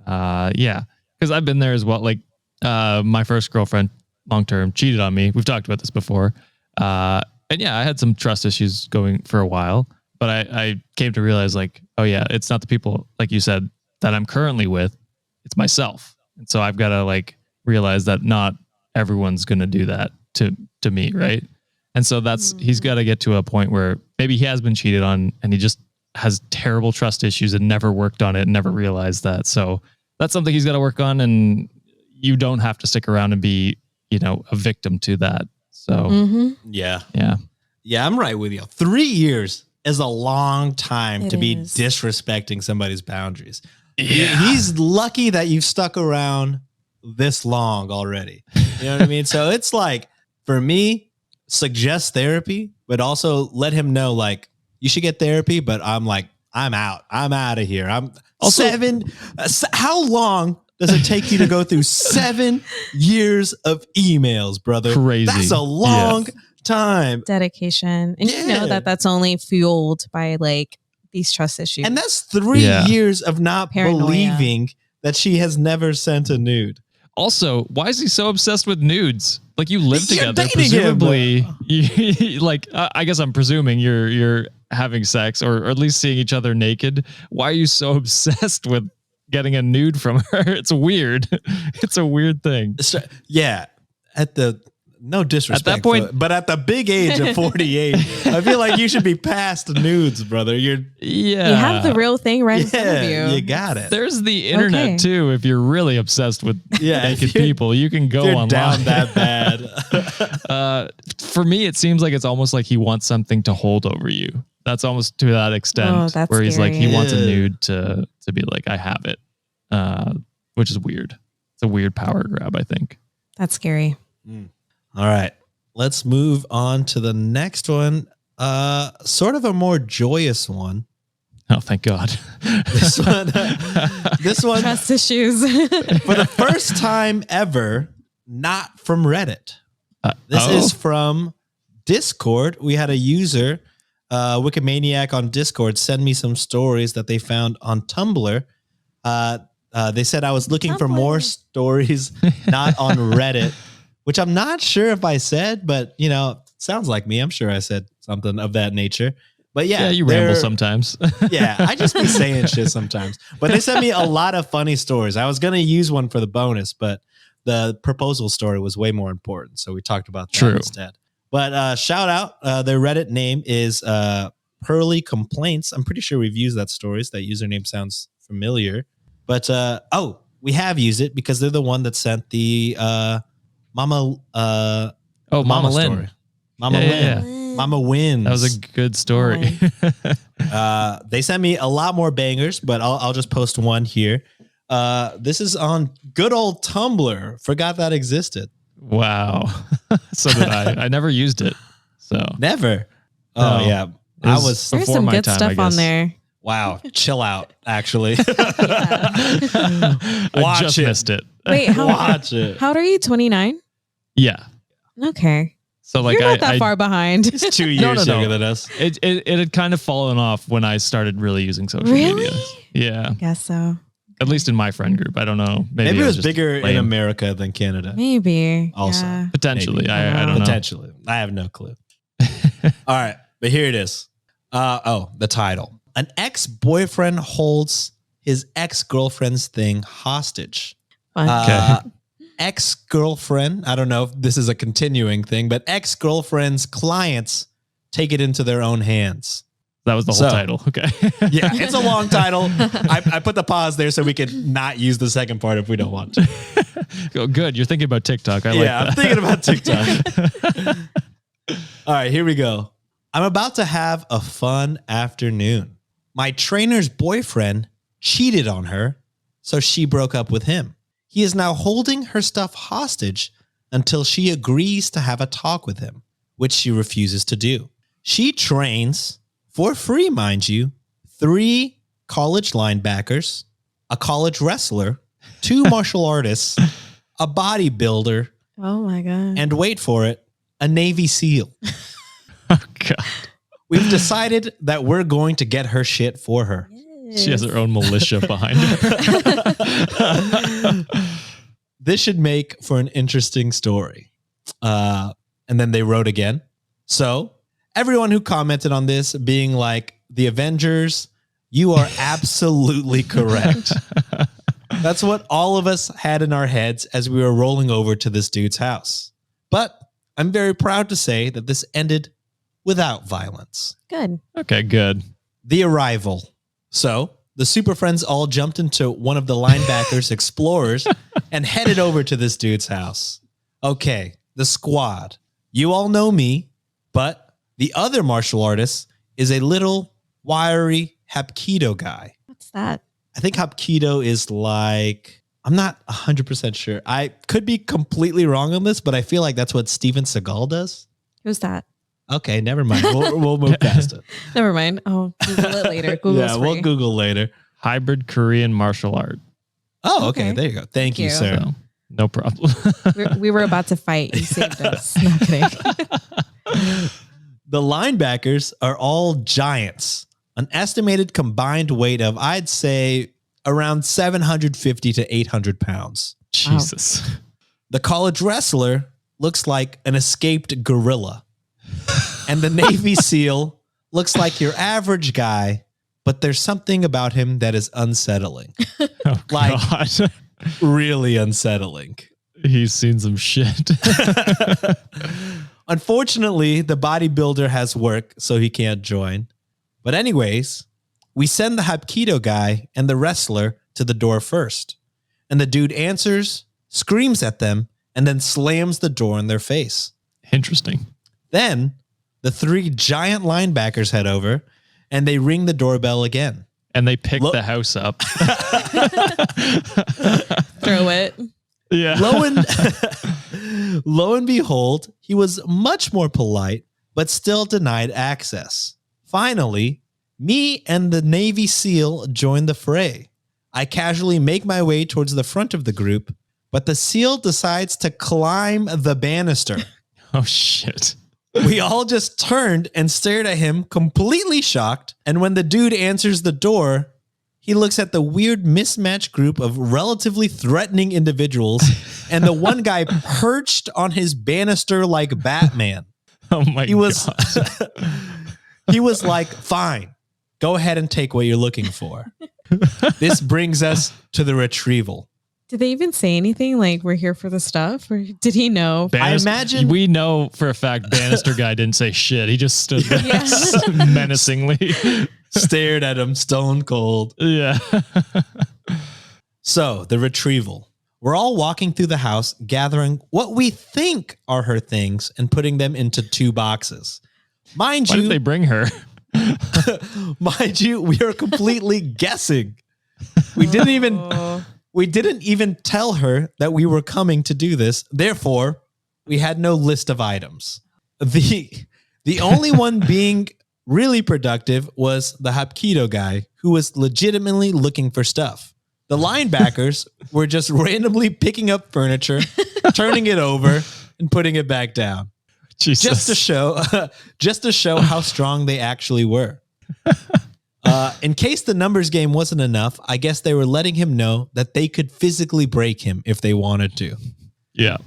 because I've been there as well. Like, my first girlfriend, long term, cheated on me. We've talked about this before. And I had some trust issues going for a while, but I came to realize, like, oh yeah, it's not the people, like you said, that I'm currently with, it's myself. And so I've got to like realize that not everyone's going to do that to me. Right. And so he's got to get to a point where maybe he has been cheated on and he just has terrible trust issues and never worked on it and never realized that. So that's something he's got to work on, and you don't have to stick around and be, a victim to that. So Yeah, I'm right with you. 3 years is a long time to be disrespecting somebody's boundaries. Yeah. He's lucky that you've stuck around this long already. You know what I mean? So it's like, for me, suggest therapy, but also let him know, like, you should get therapy, but I'm out of here. I'm also how long does it take you to go through 7 years of emails, brother? Crazy. That's a long time. Dedication. And you know that's only fueled by like these trust issues. And that's 3 years of not believing that she has never sent a nude. Also, why is he so obsessed with nudes? Like, you live together, presumably. I guess I'm presuming you're having sex, or at least seeing each other naked. Why are you so obsessed with getting a nude from her? It's weird. It's a weird thing. Yeah. No disrespect, at that point, but at the big age of 48, I feel like you should be past nudes, brother. You have the real thing right in front of you. You got it. There's the internet too. If you're really obsessed with naked people, you can go online. Down that bad. For me, it seems like it's almost like he wants something to hold over you. That's almost to that extent, where he's like, he wants a nude to be like, I have it, which is weird. It's a weird power grab, I think. That's scary. All right, let's move on to the next one. Sort of a more joyous one. Oh, thank God. This one, trust issues. For the first time ever, not from Reddit. This is from Discord. We had a user, Wikimaniac on Discord, send me some stories that they found on Tumblr. They said I was looking for more stories, not on Reddit, which I'm not sure if I said, but sounds like me. I'm sure I said something of that nature. But yeah, you ramble sometimes. Yeah, I just be saying shit sometimes. But they sent me a lot of funny stories. I was going to use one for the bonus, but the proposal story was way more important. So we talked about that instead. But shout out, their Reddit name is Pearly Complaints. I'm pretty sure we've used that stories. That username sounds familiar. But we have used it because they're the one that sent the Mama Lynn story. Mama Lynn. Yeah. Mama wins. That was a good story. They sent me a lot more bangers, but I'll just post one here. This is on good old Tumblr. Forgot that existed. Wow. So did I. I never used it. So Never. No. Oh yeah. I was There's before some my good time, I stuff on guess. there. wow. Chill out. Actually, I Watch just it. missed it. Wait, watch it. how old are you? 29? Yeah. Okay. So like You're not that I far behind. It's 2 years no. younger than us. it had kind of fallen off when I started really using social Really? media. Yeah. Guess so. At least in my friend group. I don't know. Maybe it I was just bigger in lame. America than Canada. Maybe. Also. Yeah. Potentially. Maybe. I don't know. Potentially. I have no clue. All right, but here it is. The title. An ex-boyfriend holds his ex-girlfriend's thing hostage. Fun. Ex-girlfriend, I don't know if this is a continuing thing, but ex-girlfriend's clients take it into their own hands. That was the whole title. Okay. Yeah, it's a long title. I put the pause there so we could not use the second part if we don't want to. Oh, good. You're thinking about TikTok. I like that. I'm thinking about TikTok. All right, here we go. I'm about to have a fun afternoon. My trainer's boyfriend cheated on her, so she broke up with him. He is now holding her stuff hostage until she agrees to have a talk with him, which she refuses to do. She trains, for free, mind you, 3 college linebackers, a college wrestler, 2 martial artists, a bodybuilder, Oh my God. and wait for it, a Navy SEAL. Oh, God. We've decided that we're going to get her shit for her. She has her own militia behind her. This should make for an interesting story. And then they wrote again. So everyone who commented on this being like the Avengers, you are absolutely correct. That's what all of us had in our heads as we were rolling over to this dude's house. But I'm very proud to say that this ended without violence. Good. Okay, good. The arrival. So the Super Friends all jumped into one of the linebackers' explorers and headed over to this dude's house. Okay, the squad. You all know me, but the other martial artist is a little wiry Hapkido guy. What's that? I think Hapkido is like, I'm not 100% sure. I could be completely wrong on this, but I feel like that's what Steven Seagal does. Who's that? Okay, never mind. We'll move past it. Never mind. Oh, Google it later. Google's Yeah, free. we'll Google later. Hybrid Korean martial art. Oh, okay. Okay. There you go. Thank you, sir. So, no problem. We were about to fight. You saved us. Not kidding. The linebackers are all giants. An estimated combined weight of, I'd say, around 750 to 800 pounds. Jesus. The college wrestler looks like an escaped gorilla. And the Navy SEAL looks like your average guy, but there's something about him that is unsettling. Oh, Like- God. Really unsettling. He's seen some shit. Unfortunately, the bodybuilder has work, so he can't join. But anyways, we send the Hapkido guy and the wrestler to the door first. And the dude answers, screams at them, and then slams the door in their face. Interesting. Then the 3 giant linebackers head over and they ring the doorbell again. And they pick Lo- the house up. Throw it. Yeah. Lo and behold, he was much more polite, but still denied access. Finally, me and the Navy SEAL join the fray. I casually make my way towards the front of the group, but the SEAL decides to climb the banister. Oh, shit. We all just turned and stared at him, completely shocked. And when the dude answers the door, he looks at the weird mismatched group of relatively threatening individuals and the one guy perched on his banister like Batman. Oh, my He was God. he was like, fine, go ahead and take what you're looking for. This brings us to the retrieval. Did they even say anything like we're here for the stuff, or did he know? Bannister, imagine- we know for a fact Bannister guy didn't say shit. He just stood there Yeah. menacingly. Stared at him stone cold. Yeah. So, the retrieval. We're all walking through the house, gathering what we think are her things and putting them into 2 boxes. Mind Why you, did they bring her? Mind you, we are completely guessing. We didn't even tell her that we were coming to do this. Therefore, we had no list of items. The only one being really productive was the Hapkido guy, who was legitimately looking for stuff. The linebackers were just randomly picking up furniture, turning it over, and putting it back down. Jesus. Just to show how strong they actually were. In case the numbers game wasn't enough, I guess they were letting him know that they could physically break him if they wanted to. Yeah.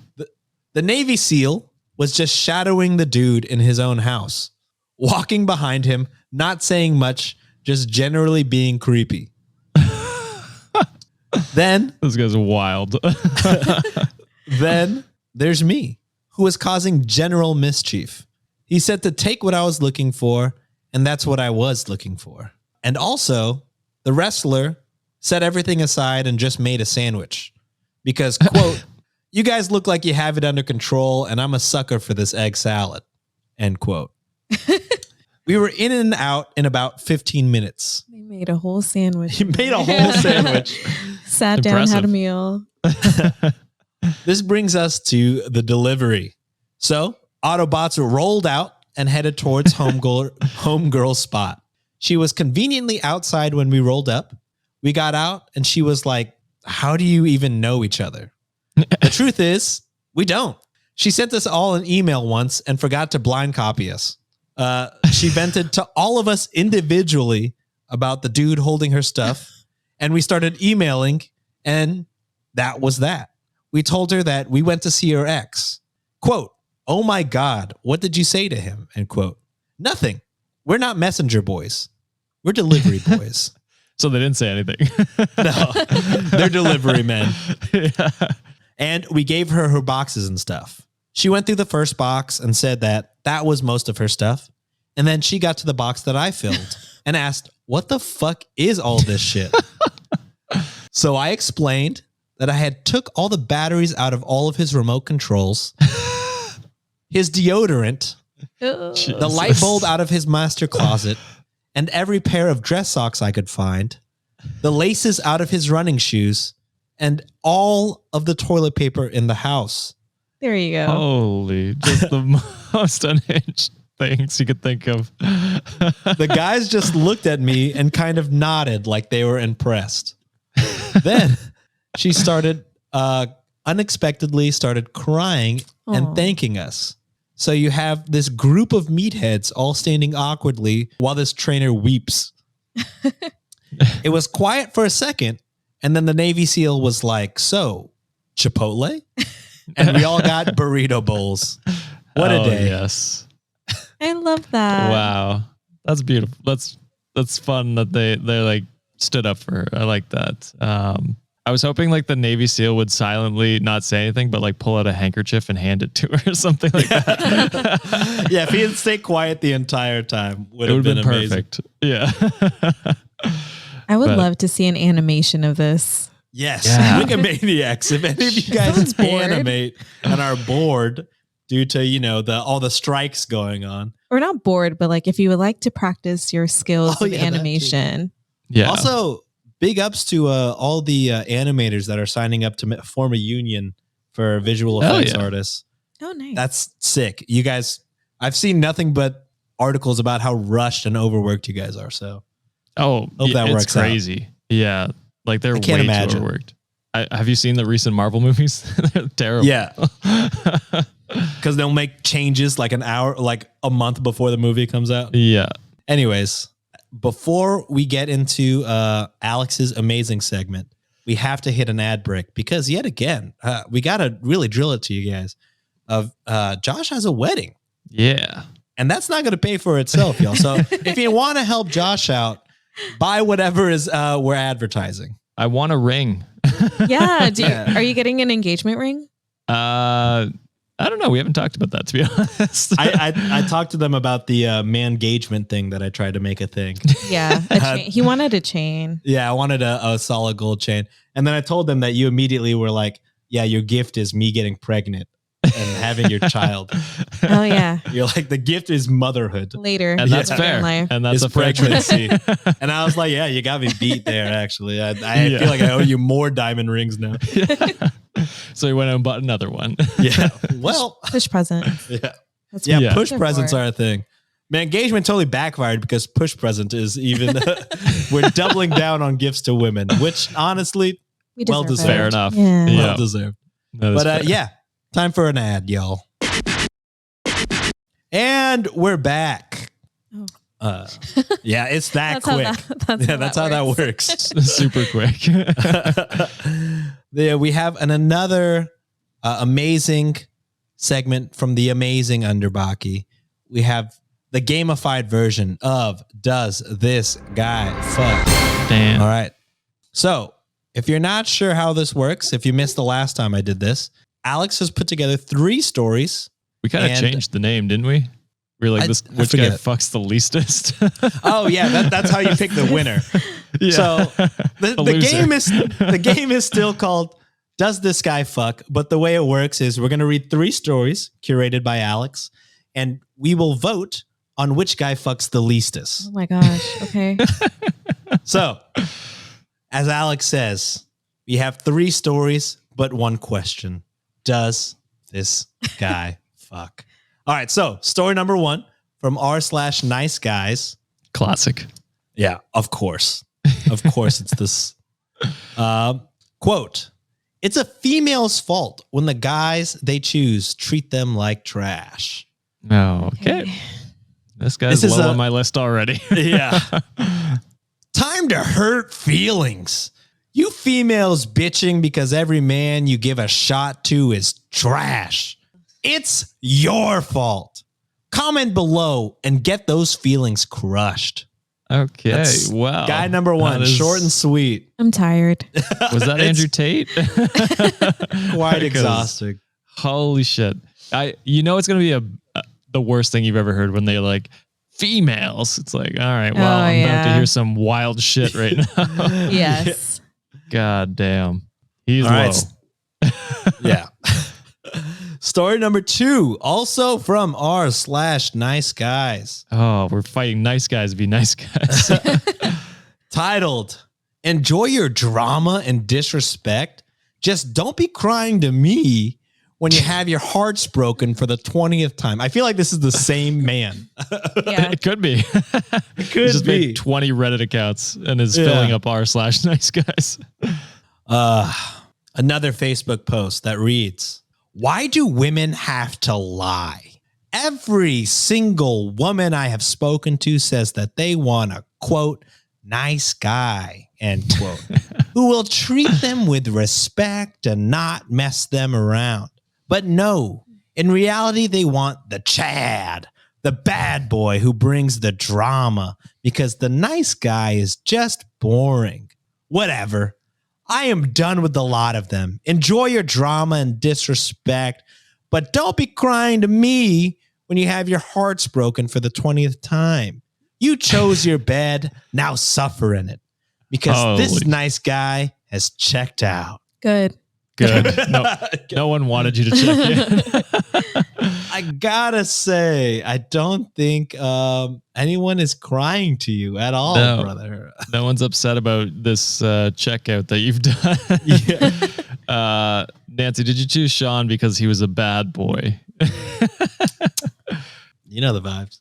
The Navy SEAL was just shadowing the dude in his own house, walking behind him, not saying much, just generally being creepy. Then this guy's wild. Then there's me, who was causing general mischief. He said to take what I was looking for, and that's what I was looking for. And also, the wrestler set everything aside and just made a sandwich. Because, quote, you guys look like you have it under control, and I'm a sucker for this egg salad, end quote. We were in and out in about 15 minutes. They made a whole sandwich. He made a whole sandwich. Sat down, had a meal. This brings us to the delivery. So Autobots rolled out and headed towards homegirl's spot. She was conveniently outside when we rolled up. We got out and she was like, how do you even know each other? The truth is, we don't. She sent us all an email once and forgot to blind copy us. She vented to all of us individually about the dude holding her stuff. And we started emailing, and that was that. We told her that we went to see her ex. Quote, oh my God, what did you say to him? End quote. Nothing. We're not messenger boys. We're delivery boys. So they didn't say anything. No, they're delivery men. Yeah. And we gave her her boxes and stuff. She went through the first box and said that was most of her stuff. And then she got to the box that I filled and asked, what the fuck is all this shit? So I explained that I had took all the batteries out of all of his remote controls, his deodorant, the light bulb out of his master closet, and every pair of dress socks I could find, the laces out of his running shoes, and all of the toilet paper in the house. There you go. Holy, just the most unhinged things you could think of. The guys just looked at me and kind of nodded like they were impressed. Then she unexpectedly started crying and thanking us. So you have this group of meatheads all standing awkwardly while this trainer weeps. It was quiet for a second, and then the Navy SEAL was like, so, Chipotle? And we all got burrito bowls. What a day. Yes. I love that. Wow. That's beautiful. That's fun that they like stood up for her. I like that. I was hoping like the Navy SEAL would silently not say anything, but like pull out a handkerchief and hand it to her or something like that. Yeah, if he had stayed quiet the entire time, would have been amazing. Perfect. Yeah. I would love to see an animation of this. Yes. Yeah. Wikimaniacs. If any of you guys animate and are bored due to, all the strikes going on. Or not bored, but like if you would like to practice your skills of animation. Yeah. Also, big ups to all the animators that are signing up to form a union for visual effects artists. Oh, nice. That's sick. You guys, I've seen nothing but articles about how rushed and overworked you guys are. So, hope that works crazy. Out. Yeah. Like they're way too overworked. Have you seen the recent Marvel movies? They're terrible. Yeah. Because they'll make changes like a month before the movie comes out. Yeah. Anyways, before we get into Alex's amazing segment, we have to hit an ad break because yet again, we got to really drill it to you guys. Josh has a wedding. Yeah. And that's not going to pay for itself, y'all. So if you want to help Josh out, buy whatever is we're advertising. I want a ring. Yeah. Are you getting an engagement ring? I don't know. We haven't talked about that, to be honest. I talked to them about the man-gagement thing that I tried to make a thing. Yeah. He wanted a chain. Yeah, I wanted a solid gold chain. And then I told them that you immediately were like, yeah, your gift is me getting pregnant. and having your child. Oh yeah. You're like, the gift is motherhood. Later. And that's later in fair. life. And that's It's a fair choice. pregnancy. And I was like, yeah, you got me beat there, actually. I feel like I owe you more diamond rings now. So he went out and bought another one. Yeah. Well, Push present. yeah. That's Yeah, what Yeah. push I'm presents for. are a thing. Man, engagement totally backfired because push present is even, we're doubling down on gifts to women, which honestly, We well deserve deserved. it. Fair enough. Yeah. Yeah. well deserved. No, that's But fair. yeah, time for an ad, y'all. And we're back. Oh. Yeah, it's that That's how quick. that's how that works. Super quick. Yeah, we have another amazing segment from the amazing Underbaki. We have the gamified version of Does This Guy Fuck? Damn. All right. So if you're not sure how this works, if you missed the last time I did this, Alex has put together 3 stories. We kind of And- changed the name, didn't we? We were like, I which guy forget. fucks the leastest? Oh yeah, that's how you pick the winner. Yeah. So the loser. game is still called Does This Guy Fuck? But the way it works is we're going to read 3 stories curated by Alex, and we will vote on which guy fucks the leastest. Oh my gosh. Okay. So, as Alex says, we have 3 stories, but 1 question. Does this guy fuck? All right. So story number 1 from r/nice guys. Classic. Yeah, of course. Of course it's this. Quote, it's a female's fault when the guys they choose treat them like trash. Oh, okay. This guy's This is low a- on my list already. Yeah. Time to hurt feelings. You females bitching because every man you give a shot to is trash. It's your fault. Comment below and get those feelings crushed. Okay. That's Wow. Guy number 1, That is- short and sweet. I'm tired. Was that It's Andrew Tate? Quite Because- exhausting. Holy shit. It's going to be the worst thing you've ever heard when they're like females. It's like, all right, well, Oh, I'm about to yeah. hear some wild shit right now. Yes. God damn. He's All low. right. Yeah. Story number 2, also from r/nice guys, Oh, we're fighting nice guys be nice guys. titled, Enjoy Your Drama and Disrespect. Just don't be crying to me when you have your hearts broken for the 20th time. I feel like this is the same man. Yeah. It could be. It could just be. made 20 Reddit accounts and is Yeah. filling up r/nice guys. Another Facebook post that reads, why do women have to lie? Every single woman I have spoken to says that they want a, quote, nice guy, end quote, who will treat them with respect and not mess them around. But no, in reality, they want the Chad, the bad boy who brings the drama because the nice guy is just boring. Whatever. I am done with a lot of them. Enjoy your drama and disrespect, but don't be crying to me when you have your hearts broken for the 20th time. You chose your bed, now suffer in it. Because this Holy- nice guy has checked out. Good. Good. No one wanted you to check in. I gotta say, I don't think anyone is crying to you at all, No. brother. No one's upset about this checkout that you've done. Yeah. Nancy, did you choose Sean because he was a bad boy? You know the vibes.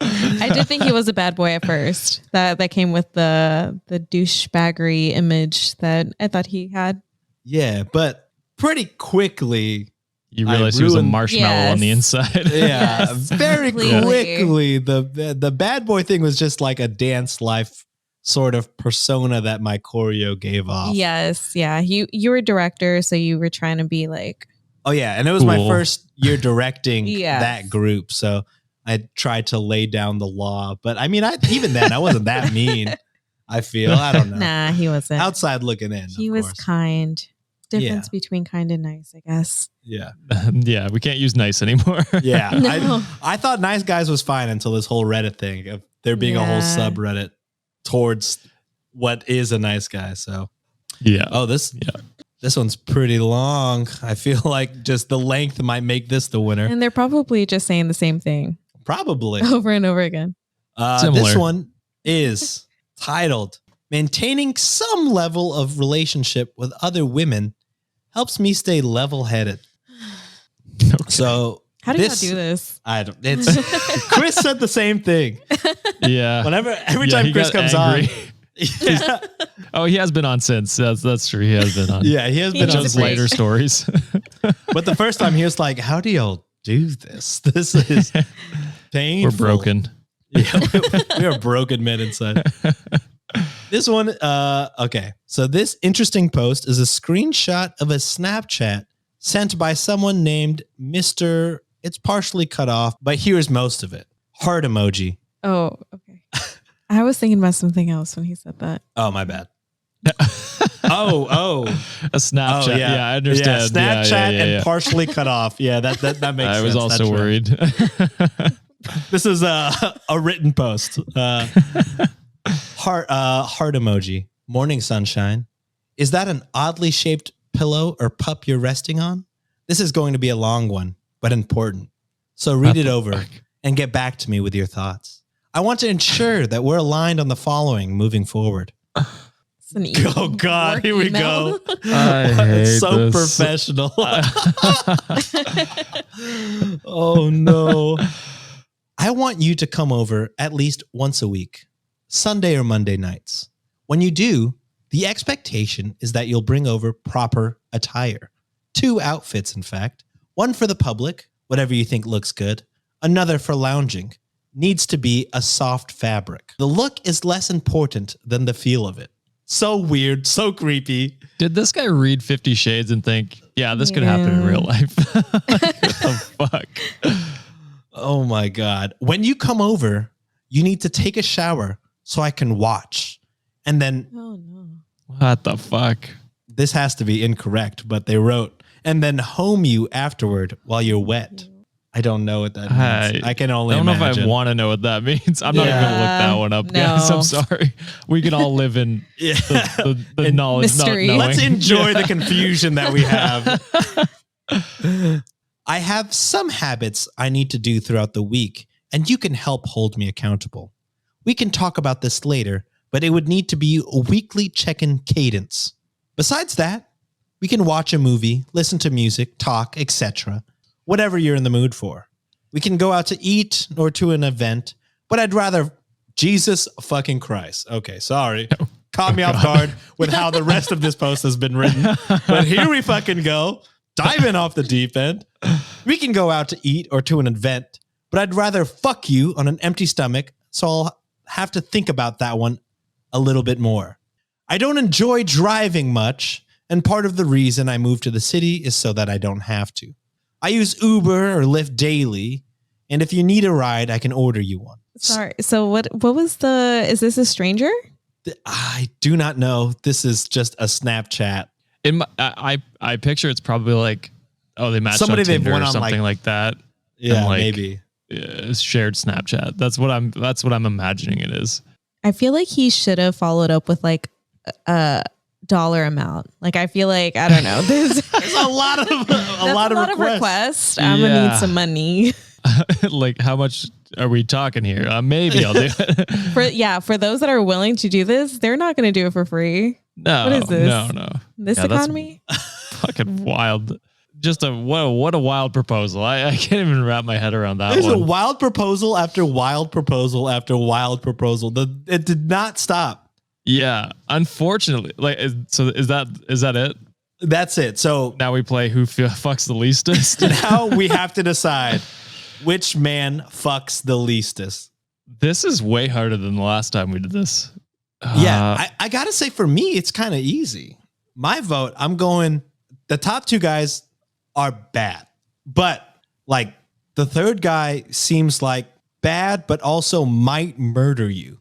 I did think he was a bad boy at first. That came with the douchebaggery image that I thought he had. Yeah, but pretty quickly, You I realized he was a ruined- marshmallow on the inside. yeah, Yes, very completely. quickly, the bad boy thing was just like a dance life sort of persona that my choreo gave off. Yes, yeah. You were a director, so you were trying to be like, Oh yeah, and it was my Cool. first year directing Yes. that group, so I tried to lay down the law. But I mean, even then, I wasn't that mean. I feel I don't know. nah, he wasn't. Outside looking in, He of was course. kind. Difference between kind and nice, I guess. Yeah, Yeah, we can't use nice anymore. yeah. No. I thought Nice Guys was fine until this whole Reddit thing of there being a whole Yeah. subreddit towards what is a nice guy. So, Yeah. oh, this Yeah. This one's pretty long. I feel like just the length might make this the winner. And they're probably just saying the same thing Probably. over and over again. This one is titled, Maintaining Some Level of Relationship with Other Women Helps Me Stay Level-Headed. Okay. So how do y'all do this? I don't. It's Chris said the same thing. Yeah. Every time Chris comes angry. on. Yeah. Oh, he has been on since. That's true. He has been on. Yeah, he has been on just later stories. But the first time he was like, "How do y'all do this? This is painful. We're broken." Yeah, we are broken men inside. This one, okay. So this interesting post is a screenshot of a Snapchat sent by someone named Mr. It's partially cut off, but here's most of it. Heart emoji. Oh, okay. I was thinking about something else when he said that. Oh, my bad. Oh. A Snapchat. Oh, yeah, I understand. Yeah, Snapchat yeah. and partially cut off. Yeah, that makes sense. I was also That's worried. Right. This is a written post. Heart emoji. Morning sunshine. Is that an oddly shaped pillow or pup you're resting on? This is going to be a long one, but important. So read it over and get back to me with your thoughts. I want to ensure that we're aligned on the following moving forward. Oh God, here we go. I hate so this. professional. Oh no. I want you to come over at least once a week, Sunday or Monday nights. When you do, the expectation is that you'll bring over proper attire. 2 outfits, in fact. One for the public, whatever you think looks good. Another for lounging. Needs to be a soft fabric. The look is less important than the feel of it. So weird, so creepy. Did this guy read 50 Shades and think, yeah, this could happen in real life? What the fuck? Oh my God. When you come over, you need to take a shower so I can watch. And then... Oh no. What the fuck? This has to be incorrect, but they wrote, and then home you afterward while you're wet. I don't know what that means. I can only imagine. I don't know if I want to know what that means. I'm not even going to look that one up, guys. I'm sorry. We can all live in the knowledge. Mystery. Not knowing. Let's enjoy the confusion that we have. I have some habits I need to do throughout the week, and you can help hold me accountable. We can talk about this later, but it would need to be a weekly check-in cadence. Besides that, we can watch a movie, listen to music, talk, etc., whatever you're in the mood for. We can go out to eat or to an event, but I'd rather... Jesus fucking Christ. Okay, sorry. Caught me off guard with how the rest of this post has been written. But here we fucking go. Diving off the deep end. We can go out to eat or to an event, but I'd rather fuck you on an empty stomach, so I'll have to think about that one a little bit more. I don't enjoy driving much, and part of the reason I moved to the city is so that I don't have to. I use Uber or Lyft daily, and if you need a ride, I can order you one. Sorry. So what was is this a stranger? I do not know. This is just a Snapchat. I picture it's probably like, oh, they matched Somebody on Tinder they've went or on, something like that. Yeah, like, maybe. Shared Snapchat. That's what I'm imagining it is. I feel like he should have followed up with like a dollar amount. Like I feel like, I don't know. There's a lot of requests. I'm gonna need some money. Like how much are we talking here? Maybe I'll do it. For those that are willing to do this, they're not gonna do it for free. No, what is this? No. This economy? Fucking wild. Just what a wild proposal. I can't even wrap my head around that. There's one. a wild proposal after wild proposal after wild proposal. It did not stop. Yeah, unfortunately. Is that it? That's it. So now we play who fucks the leastest. Now we have to decide which man fucks the leastest. This is way harder than the last time we did this. Yeah, I gotta say, for me, it's kind of easy. My vote, I'm going. The top 2 guys are bad, but like the third guy seems like bad, but also might murder you.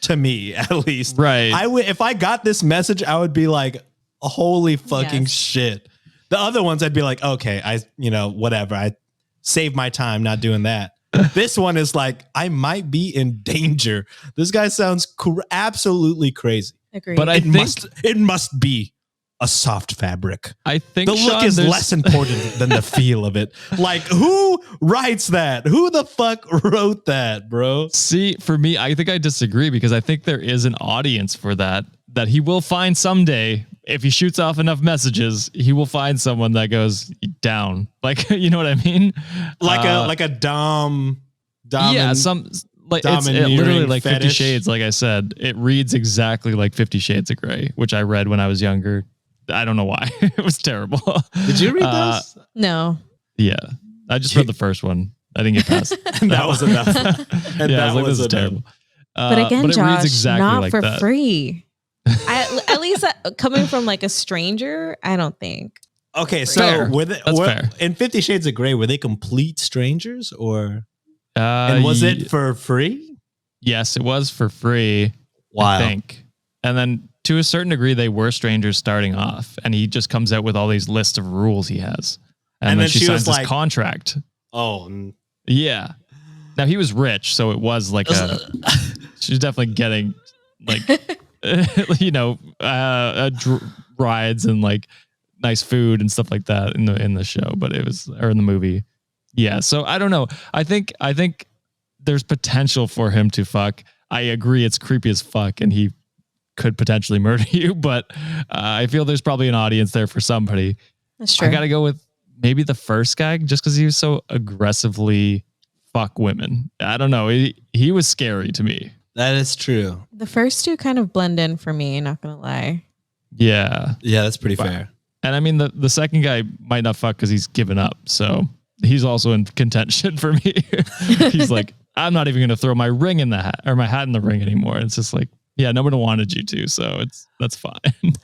To me, at least, right? If I got this message, I would be like, "Holy fucking shit!" The other ones, I'd be like, "Okay, whatever. I saved my time not doing that." This one is like, I might be in danger. This guy sounds absolutely crazy. Agreed. But it must be a soft fabric. I think The look is less important than the feel of it. Like, who writes that? Who the fuck wrote that, bro? See, for me, I think I disagree because I think there is an audience for that he will find someday. If he shoots off enough messages, he will find someone that goes down. Like, you know what I mean? Like a dom. Yeah, it's literally like 50 Shades. Like I said, it reads exactly like 50 Shades of Grey, which I read when I was younger. I don't know why. It was terrible. Did you read those? No. Yeah, I just read the first one. I didn't get past. And that was enough. And yeah, I was like, this is enough. terrible. But again, it Josh, reads exactly not like for that. free. At least coming from like a stranger, I don't think. Okay, so Fair. That's fair. In 50 Shades of Grey, were they complete strangers or? And was it for free? Yes, it was for free. Wow. I think. And then to a certain degree, they were strangers starting off, and he just comes out with all these lists of rules he has, and then she signs this contract. Oh, yeah. Now he was rich, so it was like she was definitely getting like rides and like nice food and stuff like that in the show, but it was in the movie. Yeah, so I don't know. I think there's potential for him to fuck. I agree, it's creepy as fuck, and he could potentially murder you, but I feel there's probably an audience there for somebody. That's true. I gotta go with maybe the first guy, just because he was so aggressively fuck women. I don't know. He was scary to me. that is true. The first two kind of blend in for me, not gonna lie. Yeah. Yeah, that's pretty fair. And I mean, the second guy might not fuck because he's given up. So he's also in contention for me. He's like, I'm not even going to throw my ring in the hat or my hat in the ring anymore. It's just like, yeah, nobody wanted you to. So that's fine.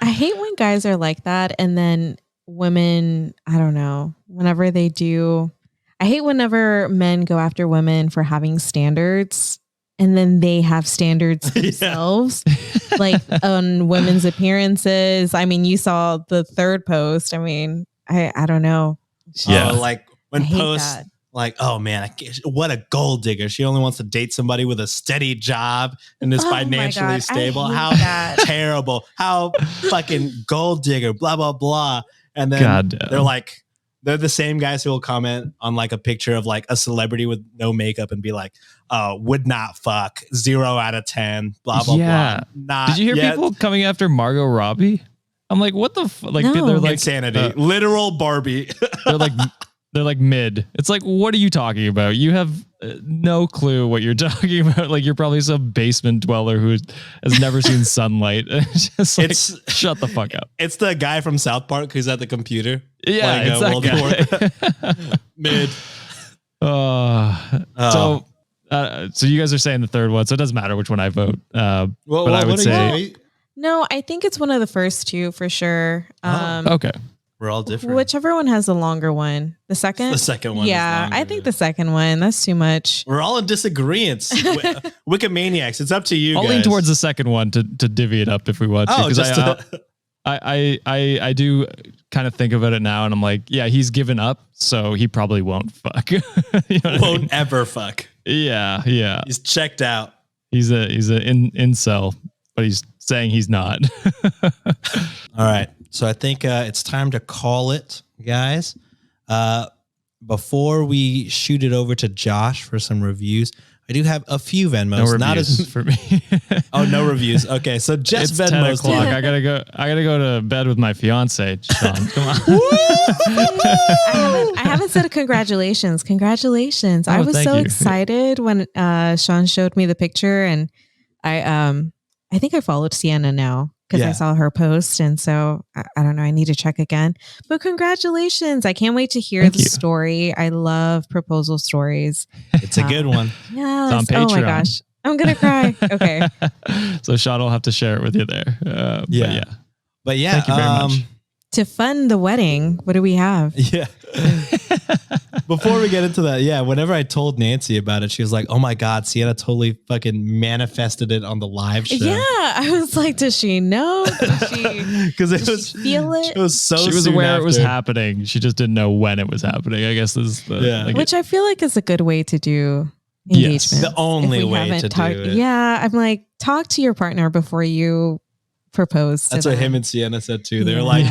I hate when guys are like that. And then women, I don't know, whenever they do, I hate whenever men go after women for having standards. And then they have standards themselves, like on women's appearances. I mean, you saw the third post. I mean, I don't know. Yeah. Like when I hate posts that. like, oh man, what a gold digger. She only wants to date somebody with a steady job and is financially stable. How terrible. How fucking gold digger, blah, blah, blah. And then they're the same guys who will comment on like a picture of like a celebrity with no makeup and be like, would not fuck, 0 out of 10, blah, blah, blah. Not Did you hear yet. people coming after Margot Robbie? I'm like, what the like? No. They're like insanity. Literal Barbie. they're like mid. It's like, what are you talking about? You have no clue what you're talking about. Like, you're probably some basement dweller who has never seen sunlight. Just like, shut the fuck up. It's the guy from South Park who's at the computer. Yeah, it's that guy. Mid. So you guys are saying the third one, so it doesn't matter which one I vote. But I would say no. I think it's one of the first two for sure. Okay, we're all different. Whichever one has the longer one. The second. The second one. Yeah, is longer, I think the second one. That's too much. We're all in disagreement. Wikimaniacs. It's up to you. I'll guys. lean towards the second one to divvy it up if we want to. Because I do kind of think about it now, and I'm like, yeah, he's given up, so he probably won't fuck. Won't ever fuck. Yeah. He's checked out. He's an incel, but he's saying he's not. All right, so I think it's time to call it, guys. Before we shoot it over to Josh for some reviews, I do have a few Venmos. No reviews not as for me. Oh, no reviews. Okay, so just it's Venmos. 10 o'clock. I gotta go to bed with my fiance, Sean. Come on. I haven't said congratulations. Congratulations. I was so excited when Sean showed me the picture, and I think I followed Sienna now because I saw her post, and so I don't know. I need to check again. But congratulations! I can't wait to hear the story. I love proposal stories. It's a good one. Yes. It's on Oh my Patreon. gosh, I'm gonna cry. Okay. So Sean will have to share it with you there. But yeah. Thank you very much. To fund the wedding, what do we have? Yeah. Before we get into that, whenever I told Nancy about it, she was like, oh my God, Sienna totally fucking manifested it on the live show. Yeah. I was like, does she know? Because she feel it? It was so she was aware it was happening. She just didn't know when it was happening. I guess is the which I feel like is a good way to do engagement. The only way to do it. Yeah. I'm like, talk to your partner before you proposed. That's to what them. him and Sienna said too. They're like,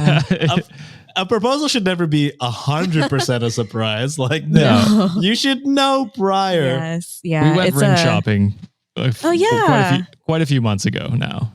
a proposal should never be 100% a surprise. Like, no, you should know prior. Yes, yeah. We went ring shopping. Yeah. Quite a few months ago now.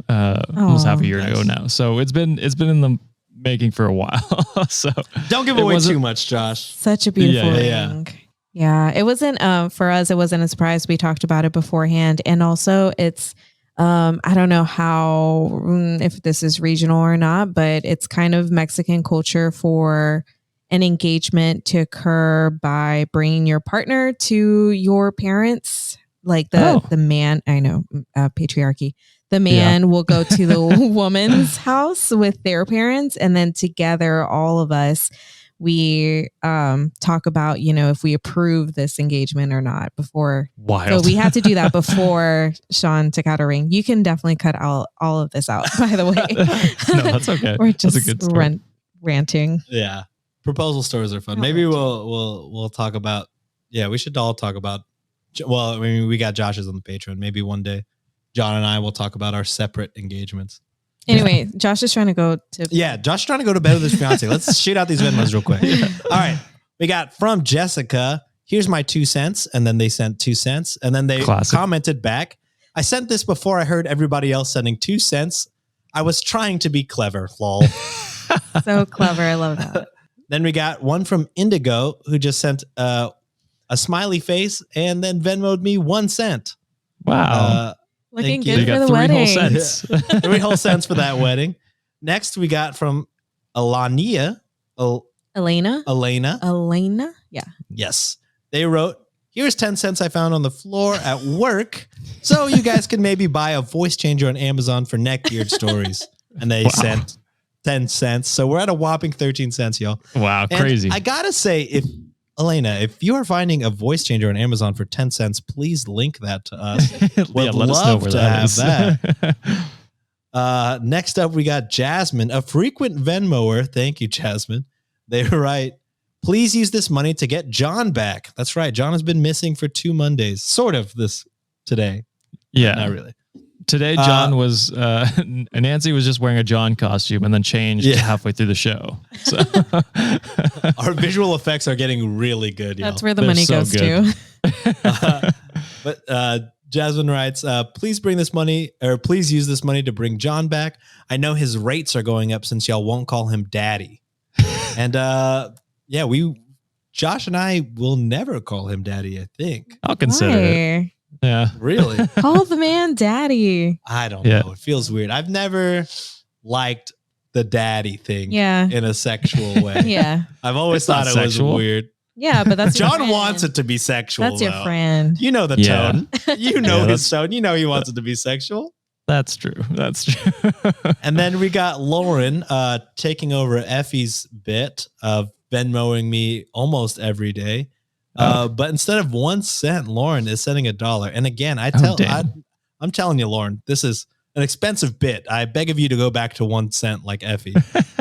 Almost half a year ago now. So it's been in the making for a while. So don't give away too much, Josh. Such a beautiful ring. Yeah, it wasn't for us. It wasn't a surprise. We talked about it beforehand, and also it's. I don't know how if this is regional or not, but it's kind of Mexican culture for an engagement to occur by bringing your partner to your parents. Like the man, I know, patriarchy. The man will go to the woman's house with their parents, and then together, all of us, we talk about, if we approve this engagement or not before. Wild. So we had to do that before Sean took out a ring. You can definitely cut out all of this out, by the way. No, that's okay. We're just that's a good story. ranting. Yeah. Proposal stories are fun. Maybe we'll talk about, we should all talk about, well, I mean, we got Josh's on the Patreon. Maybe one day John and I will talk about our separate engagements. Anyway, Josh is trying to go to... Yeah, Josh is trying to go to bed with his fiance. Let's shoot out these Venmos real quick. All right. We got from Jessica, here's my 2 cents. And then they sent 2 cents. And then they commented back. I sent this before I heard everybody else sending 2 cents. I was trying to be clever, lol. So clever. I love that. Then we got one from Indigo who just sent a smiley face and then Venmo'd me 1 cent. Wow. Looking good for the wedding. 3 whole cents. 3 whole cents for that wedding. Next, we got from Elena. Yeah. Yes. They wrote, here's 10 cents I found on the floor at work. So you guys can maybe buy a voice changer on Amazon for neckbeard stories. And they sent 10 cents. So we're at a whopping 13 cents, y'all. Wow. And crazy. I got to say, Elena, if you are finding a voice changer on Amazon for 10 cents, please link that to us. We'd let us know where that is. That. Next up, we got Jasmine, a frequent Venmoer. Thank you, Jasmine. They write, please use this money to get John back. That's right. John has been missing for 2 Mondays. Sort of today. Yeah. Not really. Today, John was, Nancy was just wearing a John costume and then changed halfway through the show. So our visual effects are getting really good. That's where the money goes to. But Jasmine writes, please bring this money or please use this money to bring John back. I know his rates are going up since y'all won't call him daddy. And Josh and I will never call him daddy, I think. I'll consider it. Yeah. Really? Call the man daddy. I don't know. It feels weird. I've never liked the daddy thing in a sexual way. Yeah. I've always thought it was weird. Yeah, but that's John wants it to be sexual. That's your friend. You know the tone. You know his tone. You know he wants it to be sexual. That's true. That's true. And then we got Lauren taking over Effie's bit of Venmoing me almost every day. But instead of 1 cent, Lauren is sending $1. And again, I'm telling you, Lauren, this is an expensive bit. I beg of you to go back to 1 cent like Effie.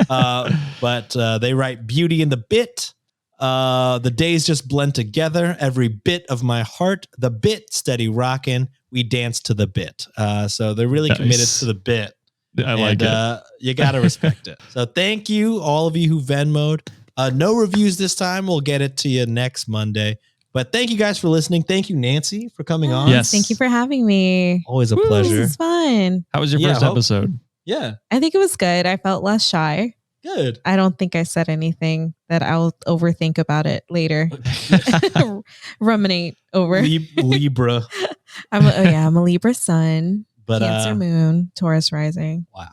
But they write beauty in the bit. The days just blend together. Every bit of my heart, the bit steady rocking. We dance to the bit. So they're really committed to the bit. I like it. You got to respect it. So thank you, all of you who Venmo'd. No reviews this time. We'll get it to you next Monday. But thank you guys for listening. Thank you, Nancy, for coming on. Yes. Thank you for having me. Always a pleasure. This is fun. How was your first episode? Yeah. I think it was good. I felt less shy. Good. I don't think I said anything that I'll overthink about it later. Ruminate over. Libra. I'm a Libra sun, but Cancer moon, Taurus rising. Wow.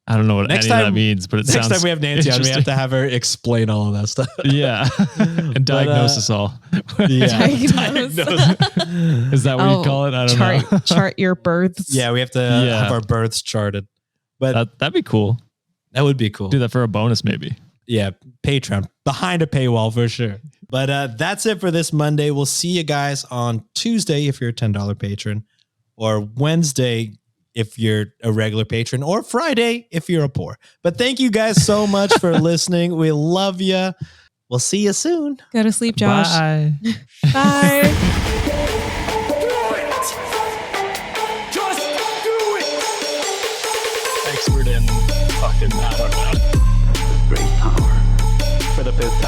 I don't know what any of that means, but it sounds next time we have Nancy on, we have to have her explain all of that stuff. Yeah. And diagnose us all. Yeah. Diagnose. Is that what you call it? I don't know. Chart your births. Yeah, we have to have our births charted. But that'd be cool. That would be cool. Do that for a bonus, maybe. Yeah, Patreon. Behind a paywall for sure. But that's it for this Monday. We'll see you guys on Tuesday if you're a $10 patron, or Wednesday if you're a regular patron, or Friday if you're a poor. But thank you guys so much for listening. We love you. We'll see you soon. Go to sleep, Josh. Bye. Bye.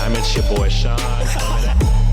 time. It's your boy Sean coming